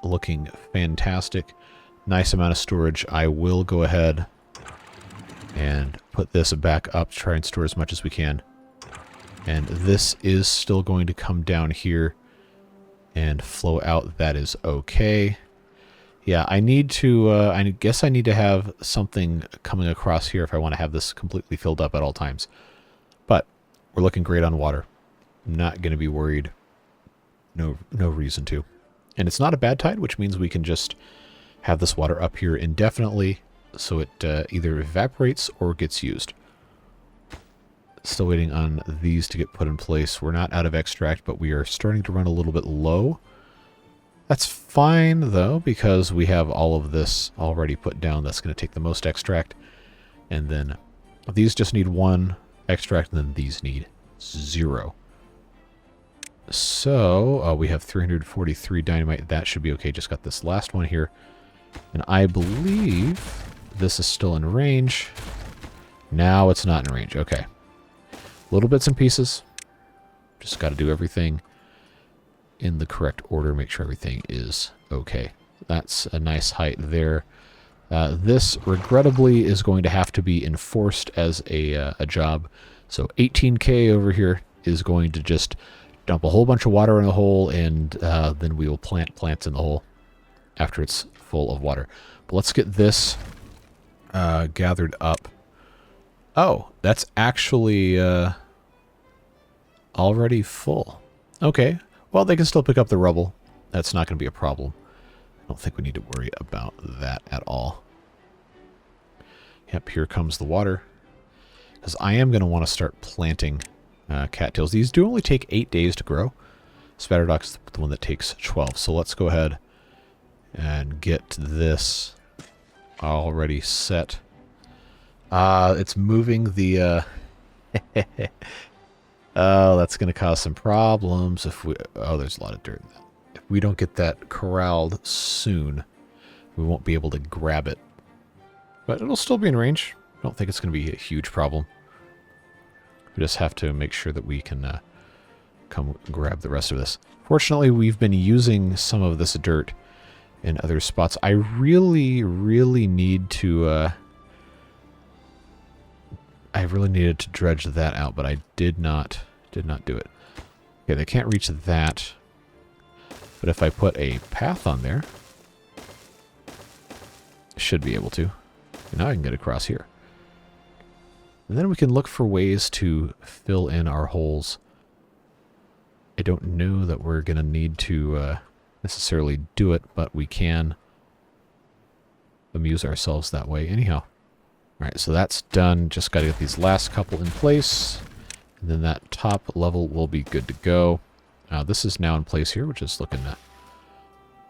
looking fantastic. Nice amount of storage. I will go ahead and put this back up to try and store as much as we can. And this is still going to come down here and flow out. That is okay. Yeah, I need to, I guess I need to have something coming across here if I want to have this completely filled up at all times. But we're looking great on water. I'm not going to be worried. No reason to. And it's not a bad tide, which means we can just have this water up here indefinitely, so it either evaporates or gets used. Still waiting on these to get put in place. We're not out of extract, but we are starting to run a little bit low. That's fine, though, because we have all of this already put down. That's going to take the most extract. And then these just need 1 extract, and then these need 0. So we have 343 dynamite. That should be okay. Just got this last one here. And I believe this is still in range. Now it's not in range. Okay. Little bits and pieces. Just got to do everything in the correct order. Make sure everything is okay. That's a nice height there. This, regrettably, is going to have to be enforced as a job. So 18K over here is going to just dump a whole bunch of water in the hole, and then we will plant plants in the hole after it's full of water. But let's get this gathered up. Oh, that's actually already full. Okay. Well, they can still pick up the rubble. That's not going to be a problem. I don't think we need to worry about that at all. Yep, here comes the water. Because I am going to want to start planting cattails. These do only take 8 days to grow. Spatterdock's the one that takes 12. So let's go ahead and get this already set. It's moving the... oh, that's going to cause some problems if we... Oh, there's a lot of dirt in that. If we don't get that corralled soon, we won't be able to grab it. But it'll still be in range. I don't think it's going to be a huge problem. We just have to make sure that we can come grab the rest of this. Fortunately, we've been using some of this dirt in other spots. I really, really need to... I really needed to dredge that out, but I did not do it. Okay, they can't reach that. But if I put a path on there, should be able to. Now I can get across here. And then we can look for ways to fill in our holes. I don't know that we're going to need to necessarily do it, but we can amuse ourselves that way anyhow. Alright, so that's done. Just got to get these last couple in place. And then that top level will be good to go. This is now in place here, which is looking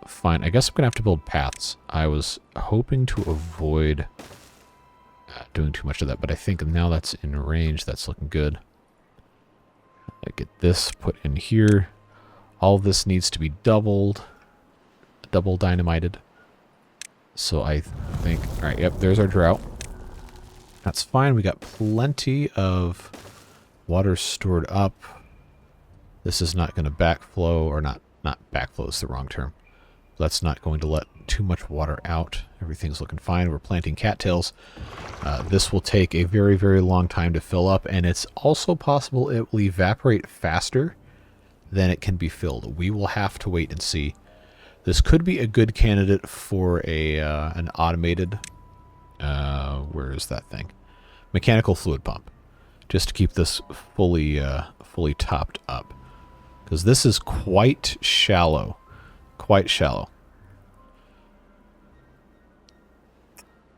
fine. I guess I'm going to have to build paths. I was hoping to avoid doing too much of that, but I think now that's in range. That's looking good. I get this put in here. All of this needs to be double dynamited. So I think, all right, yep, there's our drought. That's fine. We got plenty of water stored up. This is not going to backflow, or not backflow is the wrong term. That's not going to let too much water out. Everything's looking fine. We're planting cattails. This will take a very, very long time to fill up, and it's also possible it will evaporate faster than it can be filled. We will have to wait and see. This could be a good candidate for an automated, where is that thing? Mechanical fluid pump, just to keep this fully topped up, because this is quite shallow. Quite shallow.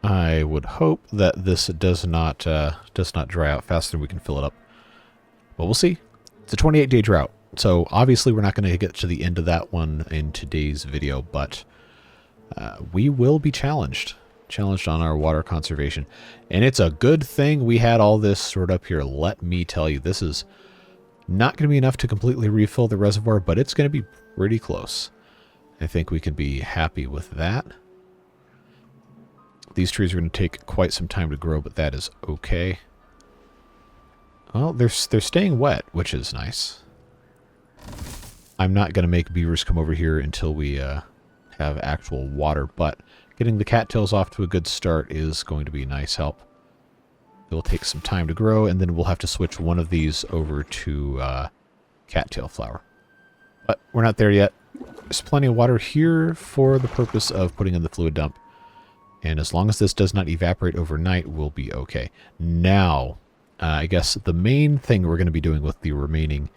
I would hope that this does not dry out faster than we can fill it up. But we'll see. It's a 28-day drought, so obviously we're not going to get to the end of that one in today's video, but we will be challenged on our water conservation. And it's a good thing we had all this stored up here. Let me tell you, this is not going to be enough to completely refill the reservoir, but it's going to be pretty close. I think we can be happy with that. These trees are going to take quite some time to grow, but that is okay. Well, they're staying wet, which is nice. I'm not going to make beavers come over here until we have actual water, but getting the cattails off to a good start is going to be a nice help. It will take some time to grow, and then we'll have to switch one of these over to cattail flower. But we're not there yet. There's plenty of water here for the purpose of putting in the fluid dump. And as long as this does not evaporate overnight, we'll be okay. Now, I guess the main thing we're going to be doing with the remaining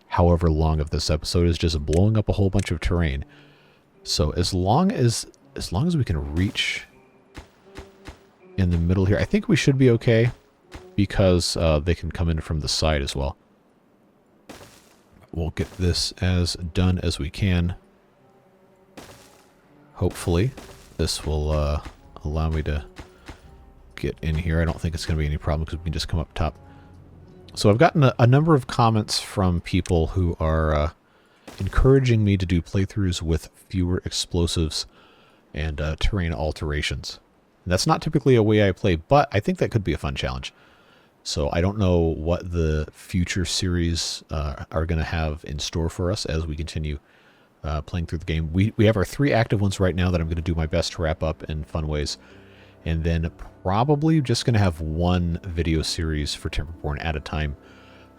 however long of this episode is just blowing up a whole bunch of terrain. So as long as we can reach in the middle here, I think we should be okay, because they can come in from the side as well. We'll get this as done as we can. Hopefully, this will allow me to get in here. I don't think it's going to be any problem because we can just come up top. So I've gotten a number of comments from people who are encouraging me to do playthroughs with fewer explosives and terrain alterations. And that's not typically a way I play, but I think that could be a fun challenge. So I don't know what the future series are going to have in store for us as we continue playing through the game. We have our 3 active ones right now that I'm going to do my best to wrap up in fun ways. And then probably just going to have one video series for Timberborn at a time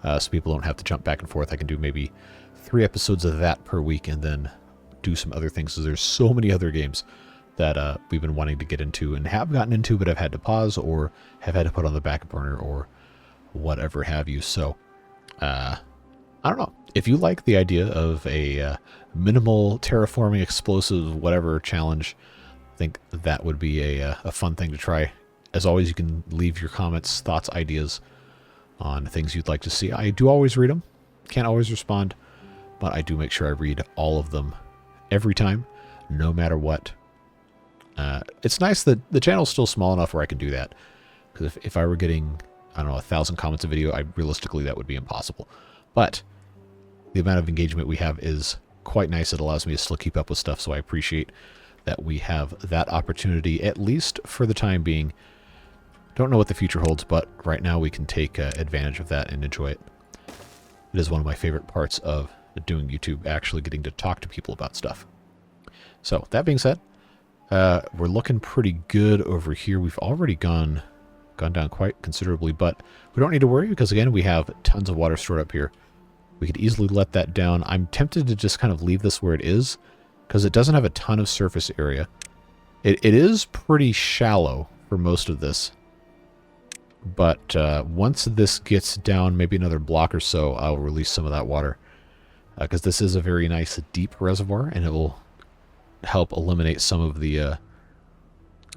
so people don't have to jump back and forth. I can do maybe 3 episodes of that per week and then do some other things. So there's so many other games that we've been wanting to get into and have gotten into, but have had to pause or have had to put on the back burner or whatever have you. So I don't know. If you like the idea of a minimal terraforming explosive whatever challenge, I think that would be a fun thing to try. As always, you can leave your comments, thoughts, ideas on things you'd like to see. I do always read them. Can't always respond, but I do make sure I read all of them every time, no matter what. It's nice that the channel's still small enough where I can do that. Because if I were getting, I don't know, 1,000 comments a video, realistically that would be impossible. But the amount of engagement we have is quite nice. It allows me to still keep up with stuff, so I appreciate that we have that opportunity, at least for the time being. Don't know what the future holds, but right now we can take advantage of that and enjoy it. It is one of my favorite parts of doing YouTube, actually getting to talk to people about stuff. So, that being said, we're looking pretty good over here. We've already gone down quite considerably, but we don't need to worry because, again, we have tons of water stored up here. We could easily let that down. I'm tempted to just kind of leave this where it is because it doesn't have a ton of surface area. It is pretty shallow for most of this, but once this gets down maybe another block or so, I'll release some of that water because this is a very nice deep reservoir, and it will help eliminate some of the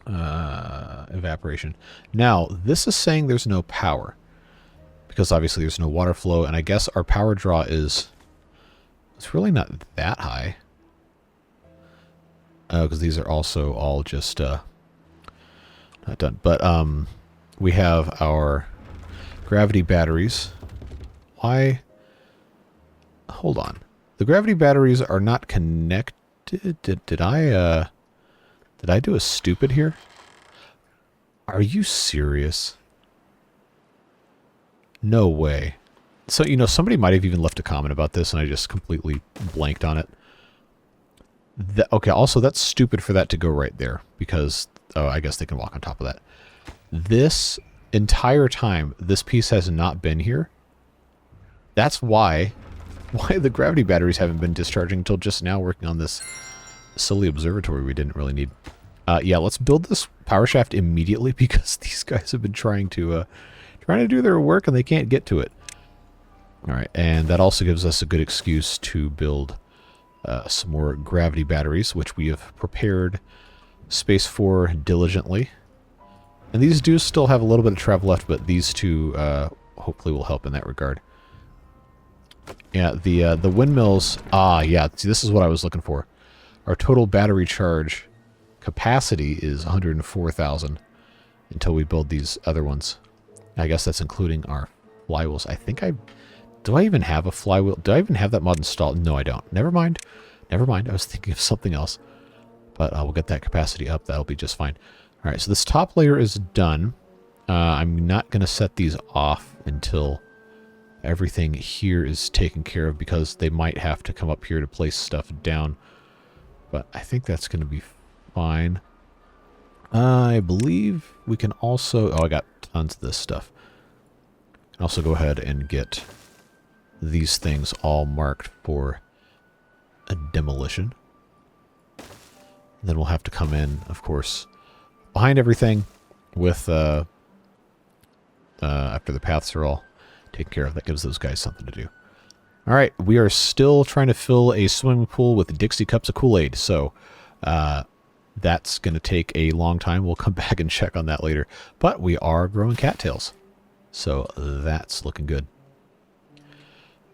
evaporation. Now, this is saying there's no power because obviously there's no water flow, and I guess our power draw it's really not that high because these are also all just not done. But we have our gravity batteries. Why? Hold on. The gravity batteries are not connected. Did I do a stupid here? Are you serious? No way. So, you know, somebody might have even left a comment about this and I just completely blanked on it. Okay, also that's stupid for that to go right there because, oh, I guess they can walk on top of that. This entire time, this piece has not been here. That's why the gravity batteries haven't been discharging until just now working on this silly observatory we didn't really need. Yeah, let's build this power shaft immediately because these guys have been trying to do their work and they can't get to it. All right, and that also gives us a good excuse to build some more gravity batteries, which we have prepared space for diligently. And these do still have a little bit of travel left, but these two hopefully will help in that regard. Yeah, the windmills. Yeah, see, this is what I was looking for. Our total battery charge capacity is 104,000 until we build these other ones. I guess that's including our flywheels. I think do I even have a flywheel? Do I even have that mod installed? No, I don't. Never mind. Never mind. I was thinking of something else. But we'll get that capacity up. That'll be just fine. All right, so this top layer is done. I'm not going to set these off until everything here is taken care of because they might have to come up here to place stuff down. But I think that's going to be fine. I believe we can also... Oh, I got tons of this stuff. I can also go ahead and get these things all marked for a demolition. And then we'll have to come in, of course, behind everything with... after the paths are all taken care of. That gives those guys something to do. All right, we are still trying to fill a swimming pool with Dixie cups of Kool-Aid, so that's going to take a long time. We'll come back and check on that later. But we are growing cattails, so that's looking good.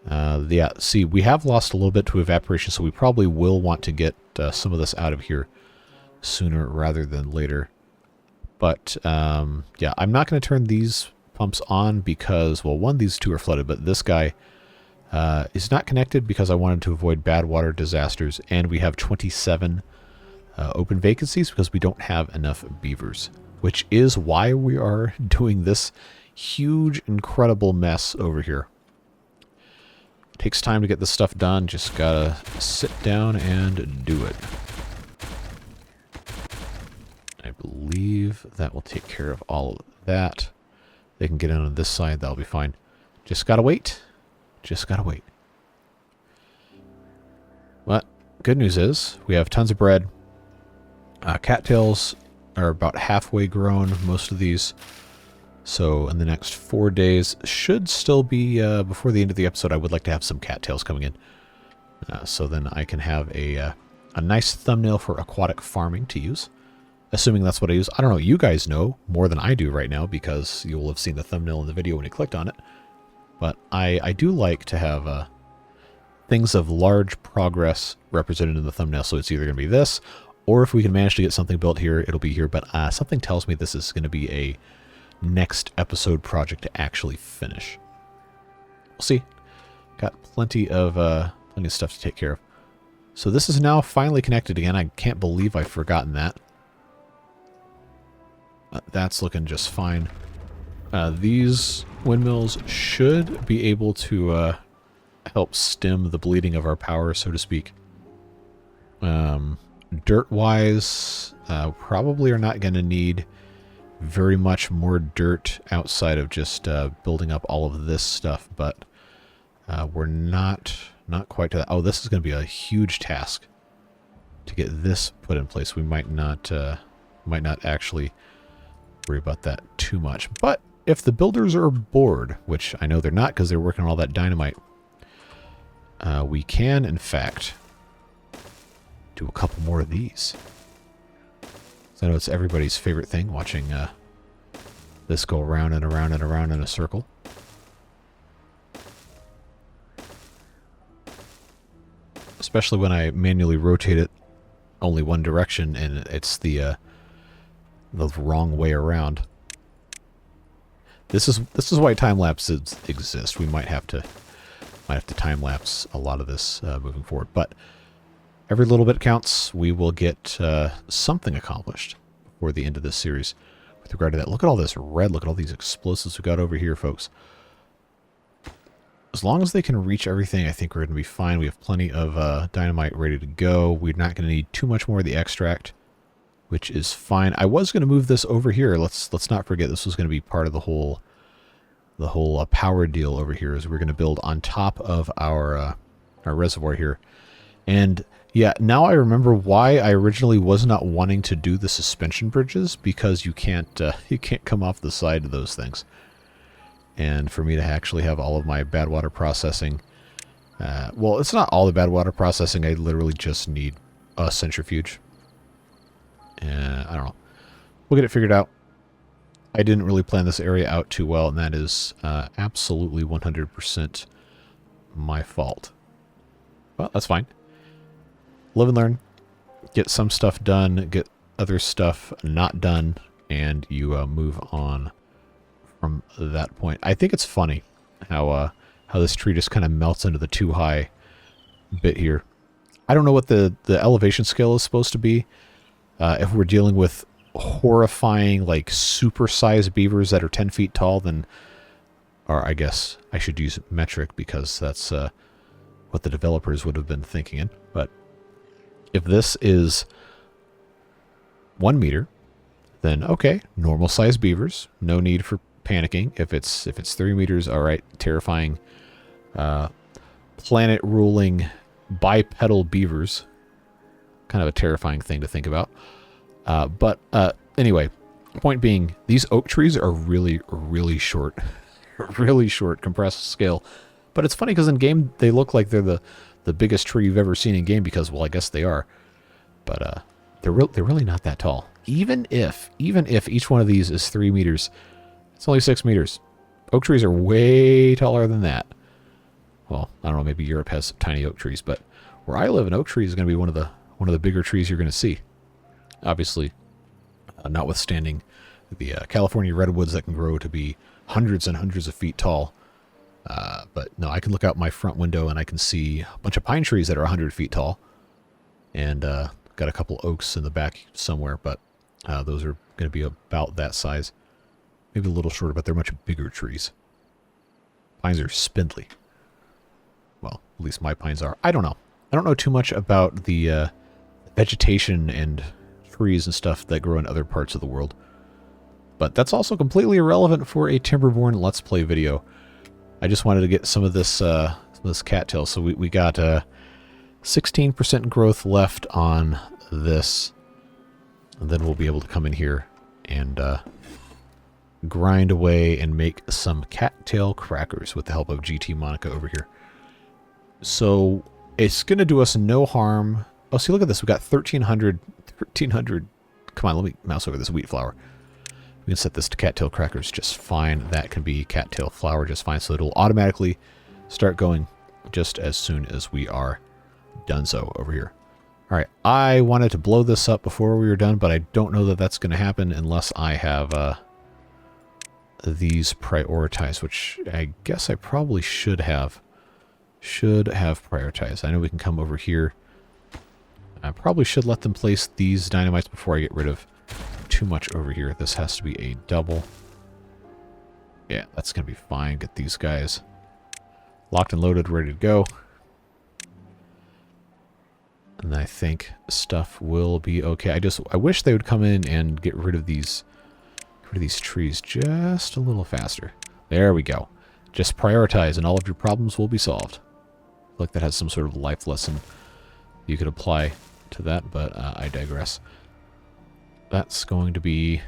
Yeah, see, we have lost a little bit to evaporation, so we probably will want to get some of this out of here sooner rather than later. But, yeah, I'm not going to turn these pumps on because, well, one, these two are flooded, but this guy is not connected because I wanted to avoid bad water disasters, and we have 27 open vacancies because we don't have enough beavers, which is why we are doing this huge, incredible mess over here. It takes time to get this stuff done, just gotta sit down and do it. I believe that will take care of all of that. They can get in on this side, that'll be fine. Just gotta wait. Just gotta wait. But good news is we have tons of bread. Cattails are about halfway grown, most of these. So in the next 4 days, should still be, before the end of the episode, I would like to have some cattails coming in. So then I can have a nice thumbnail for aquatic farming to use. Assuming that's what I use. I don't know, you guys know more than I do right now because you will have seen the thumbnail in the video when you clicked on it. But I do like to have things of large progress represented in the thumbnail. So it's either going to be this, or if we can manage to get something built here, it'll be here. But something tells me this is going to be a next episode project to actually finish. We'll see. Got plenty of stuff to take care of. So this is now finally connected again. I can't believe I've forgotten that. That's looking just fine. These windmills should be able to help stem the bleeding of our power, so to speak. Dirt-wise, probably are not going to need very much more dirt outside of just building up all of this stuff, but we're not quite to that. Oh, this is going to be a huge task to get this put in place. We might not actually worry about that too much. But if the builders are bored, which I know they're not because they're working on all that dynamite, we can, in fact, do a couple more of these. So I know it's everybody's favorite thing, watching this go around and around and around in a circle. Especially when I manually rotate it only one direction and it's the wrong way around. This is why time lapses exist. We might have to time lapse a lot of this moving forward, but every little bit counts. We will get something accomplished before the end of this series with regard to that. Look at all this red. Look at all these explosives we got over here, folks. As long as they can reach everything, I think we're going to be fine. We have plenty of dynamite ready to go. We're not going to need too much more of the extract, which is fine. I was going to move this over here. Let's not forget this was going to be part of the whole power deal over here. Is we're going to build on top of our reservoir here. And yeah, now I remember why I originally was not wanting to do the suspension bridges, because you can't come off the side of those things. And for me to actually have all of my bad water processing, well, it's not all the bad water processing. I literally just need a centrifuge. I don't know. We'll get it figured out. I didn't really plan this area out too well, and that is absolutely 100% my fault. Well, that's fine. Live and learn. Get some stuff done, get other stuff not done, and you move on from that point. I think it's funny how this tree just kind of melts into the too high bit here. I don't know what the elevation scale is supposed to be. If we're dealing with horrifying, like, super-sized beavers that are 10 feet tall, then... Or I guess I should use metric because that's what the developers would have been thinking in. But if this is 1 meter, then okay, normal-sized beavers. No need for panicking. If it's 3 meters, all right, terrifying, planet-ruling bipedal beavers. Kind of a terrifying thing to think about. But anyway, point being, these oak trees are really, really short. Really short, compressed scale. But it's funny because in game, they look like they're the biggest tree you've ever seen in game because, well, I guess they are. But they're really not that tall. Even if each one of these is 3 meters, it's only 6 meters. Oak trees are way taller than that. Well, I don't know, maybe Europe has some tiny oak trees, but where I live, an oak tree is going to be one of the bigger trees you're going to see. Obviously, notwithstanding the California redwoods that can grow to be hundreds and hundreds of feet tall. But no, I can look out my front window and I can see a bunch of pine trees that are 100 feet tall. And got a couple oaks in the back somewhere, but those are going to be about that size. Maybe a little shorter, but they're much bigger trees. Pines are spindly. Well, at least my pines are. I don't know. I don't know too much about the vegetation and trees and stuff that grow in other parts of the world. But that's also completely irrelevant for a Timberborn Let's Play video. I just wanted to get some of this cattail. So we got 16% growth left on this, and then we'll be able to come in here and grind away and make some cattail crackers with the help of gtmonica over here. So it's going to do us no harm. Oh, see, look at this. We got 1,300. Come on, let me mouse over this wheat flour. We can set this to cattail crackers just fine. That can be cattail flour just fine. So it'll automatically start going just as soon as we are done so over here. All right, I wanted to blow this up before we were done, but I don't know that that's going to happen unless I have these prioritized, which I guess I probably should have prioritized. I know we can come over here. I probably should let them place these dynamites before I get rid of too much over here. This has to be a double. Yeah, that's going to be fine. Get these guys locked and loaded, ready to go. And I think stuff will be okay. I wish they would come in and get rid of these trees just a little faster. There we go. Just prioritize and all of your problems will be solved. Like that has some sort of life lesson you could apply to that, but I digress. That's going to be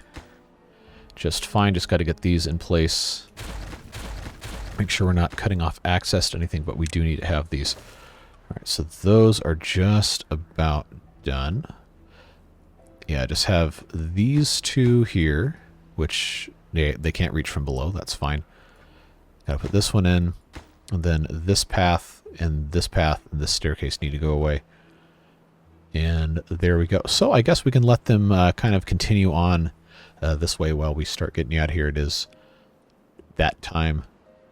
just fine. Just got to get these in place. Make sure we're not cutting off access to anything, but we do need to have these. All right, so those are just about done. Yeah, just have these two here, which they can't reach from below. That's fine. Got to put this one in, and then this path and this staircase need to go away. And there we go. So I guess we can let them kind of continue on this way while we start getting you out of here. It is that time,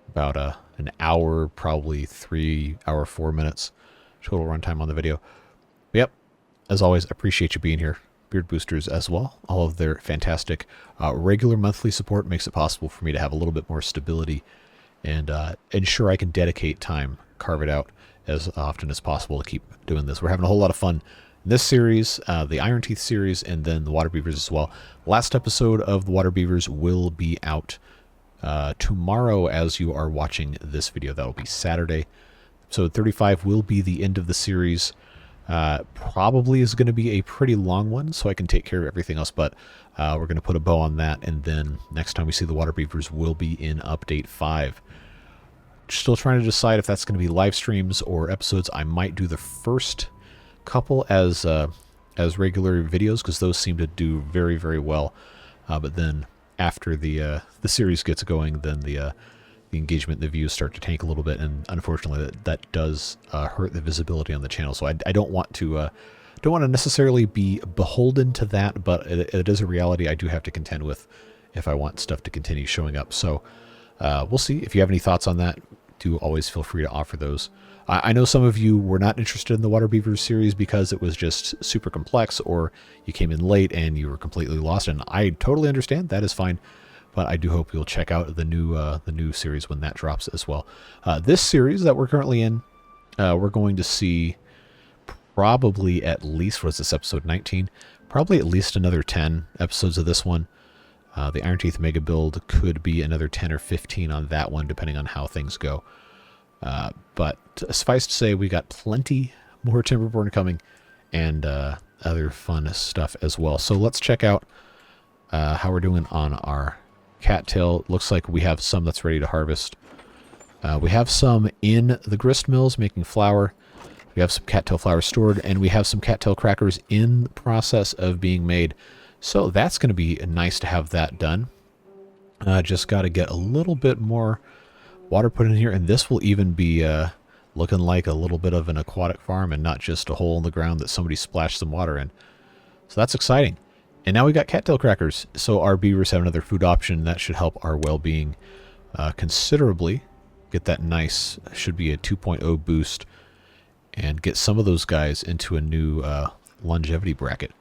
about an hour, probably 3 hour 4 minutes total runtime on the video. But yep, as always, appreciate you being here. Beard Boosters as well. All of their fantastic regular monthly support makes it possible for me to have a little bit more stability and ensure I can dedicate time, carve it out as often as possible to keep doing this. We're having a whole lot of fun in this series, the Iron Teeth series, and then the Water Beavers as well. Last episode of the Water Beavers will be out tomorrow as you are watching this video. That'll be Saturday. Episode 35 will be the end of the series. Probably is going to be a pretty long one, so I can take care of everything else, but we're going to put a bow on that, and then next time we see the Water Beavers will be in Update 5. Still trying to decide if that's going to be live streams or episodes. I might do the first couple as regular videos, because those seem to do very, very well. But then after the series gets going, then the engagement and the views start to tank a little bit, and unfortunately that does hurt the visibility on the channel. So I don't want to necessarily be beholden to that, but it is a reality I do have to contend with if I want stuff to continue showing up. So we'll see. If you have any thoughts on that, do always feel free to offer those. I know some of you were not interested in the Water Beavers series because it was just super complex, or you came in late and you were completely lost, and I totally understand. That is fine. But I do hope you'll check out the new series when that drops as well. This series that we're currently in, we're going to see probably at least, what is this, episode 19? Probably at least another 10 episodes of this one. The Iron Teeth Mega Build could be another 10 or 15 on that one, depending on how things go. But suffice to say, we got plenty more Timberborn coming, and other fun stuff as well. So let's check out how we're doing on our cattail. Looks like we have some that's ready to harvest. We have some in the grist mills making flour. We have some cattail flour stored, and we have some cattail crackers in the process of being made. So that's going to be nice to have that done. Just got to get a little bit more water put in here, and this will even be looking like a little bit of an aquatic farm and not just a hole in the ground that somebody splashed some water in. So that's exciting. And now we got cattail crackers, so our beavers have another food option. That should help our well-being considerably. Get that nice, should be a 2.0 boost, and get some of those guys into a new longevity bracket.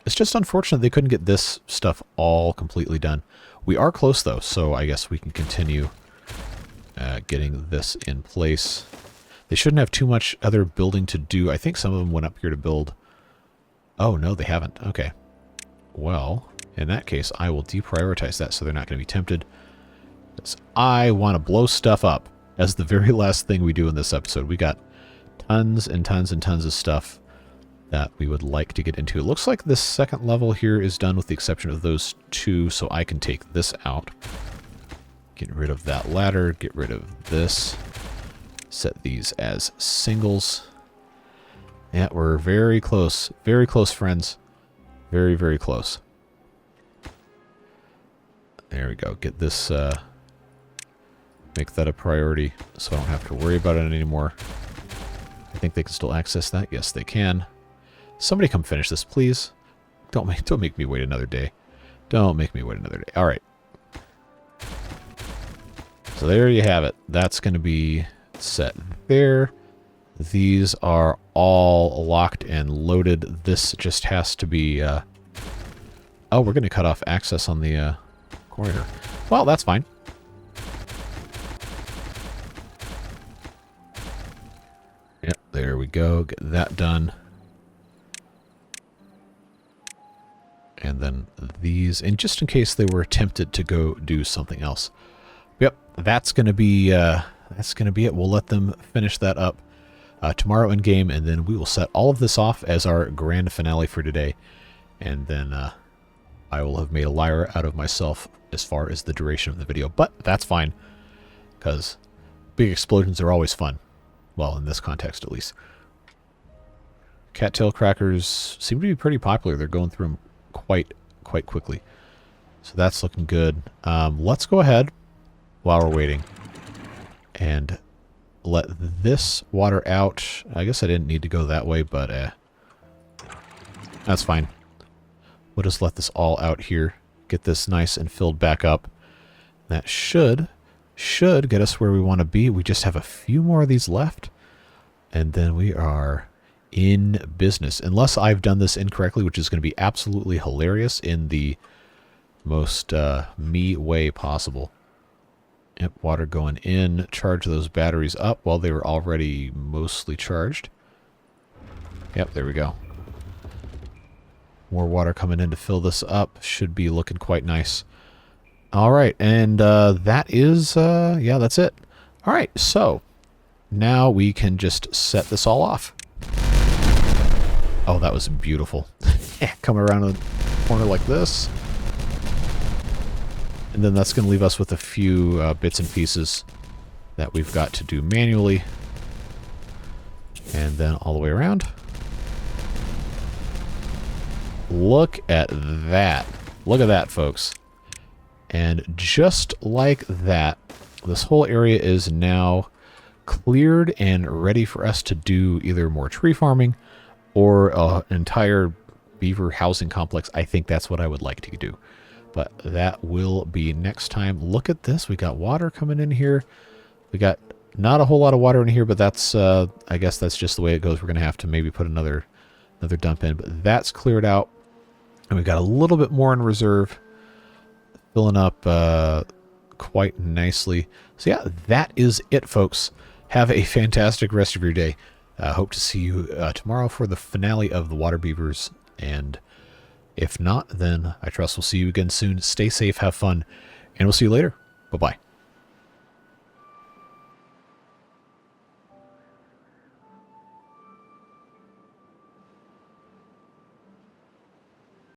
It's just unfortunate they couldn't get this stuff all completely done. We are close, though, so I guess we can continue getting this in place. They shouldn't have too much other building to do. I think some of them went up here to build. Oh, no, they haven't. Okay. Well, in that case, I will deprioritize that so they're not going to be tempted. 'Cause I want to blow stuff up as the very last thing we do in this episode. We got tons and tons and tons of stuff that we would like to get into. It looks like this second level here is done with the exception of those two, so I can take this out. Get rid of that ladder, get rid of this. Set these as singles. Yeah, we're very close, friends. Very, very close. There we go. Get this, make that a priority so I don't have to worry about it anymore. I think they can still access that. Yes, they can. Somebody come finish this, please. Don't make me wait another day. Don't make me wait another day. All right. So there you have it. That's going to be set there. These are all locked and loaded. This just has to be... oh, we're going to cut off access on the corridor. Well, that's fine. Yep, there we go. Get that done. And then these, and just in case they were tempted to go do something else. Yep, that's going to be it. We'll let them finish that up tomorrow in game, and then we will set all of this off as our grand finale for today. And then I will have made a liar out of myself as far as the duration of the video, but that's fine because big explosions are always fun. Well, in this context, at least. Cattail crackers seem to be pretty popular. They're going through them quite quickly. So that's looking good. Let's go ahead while we're waiting and let this water out. I guess I didn't need to go that way, but that's fine. We'll just let this all out here. Get this nice and filled back up. That should get us where we want to be. We just have a few more of these left, and then we are in business. Unless I've done this incorrectly, which is going to be absolutely hilarious in the most me way possible. Yep, water going in. Charge those batteries up while they were already mostly charged. Yep, there we go. More water coming in to fill this up. Should be looking quite nice. All right, and that is, yeah, that's it. All right, so now we can just set this all off. Oh, that was beautiful. Come around the corner like this. And then that's going to leave us with a few bits and pieces that we've got to do manually. And then all the way around. Look at that. Look at that, folks. And just like that, this whole area is now cleared and ready for us to do either more tree farming or an entire beaver housing complex. I think that's what I would like to do. But that will be next time. Look at this. We got water coming in here. We got not a whole lot of water in here, but that's, I guess that's just the way it goes. We're going to have to maybe put another dump in. But that's cleared out. And we've got a little bit more in reserve. Filling up quite nicely. So yeah, that is it, folks. Have a fantastic rest of your day. Hope to see you tomorrow for the finale of the water beavers. And if not, then I trust we'll see you again soon. Stay safe, have fun, and we'll see you later. Bye-bye.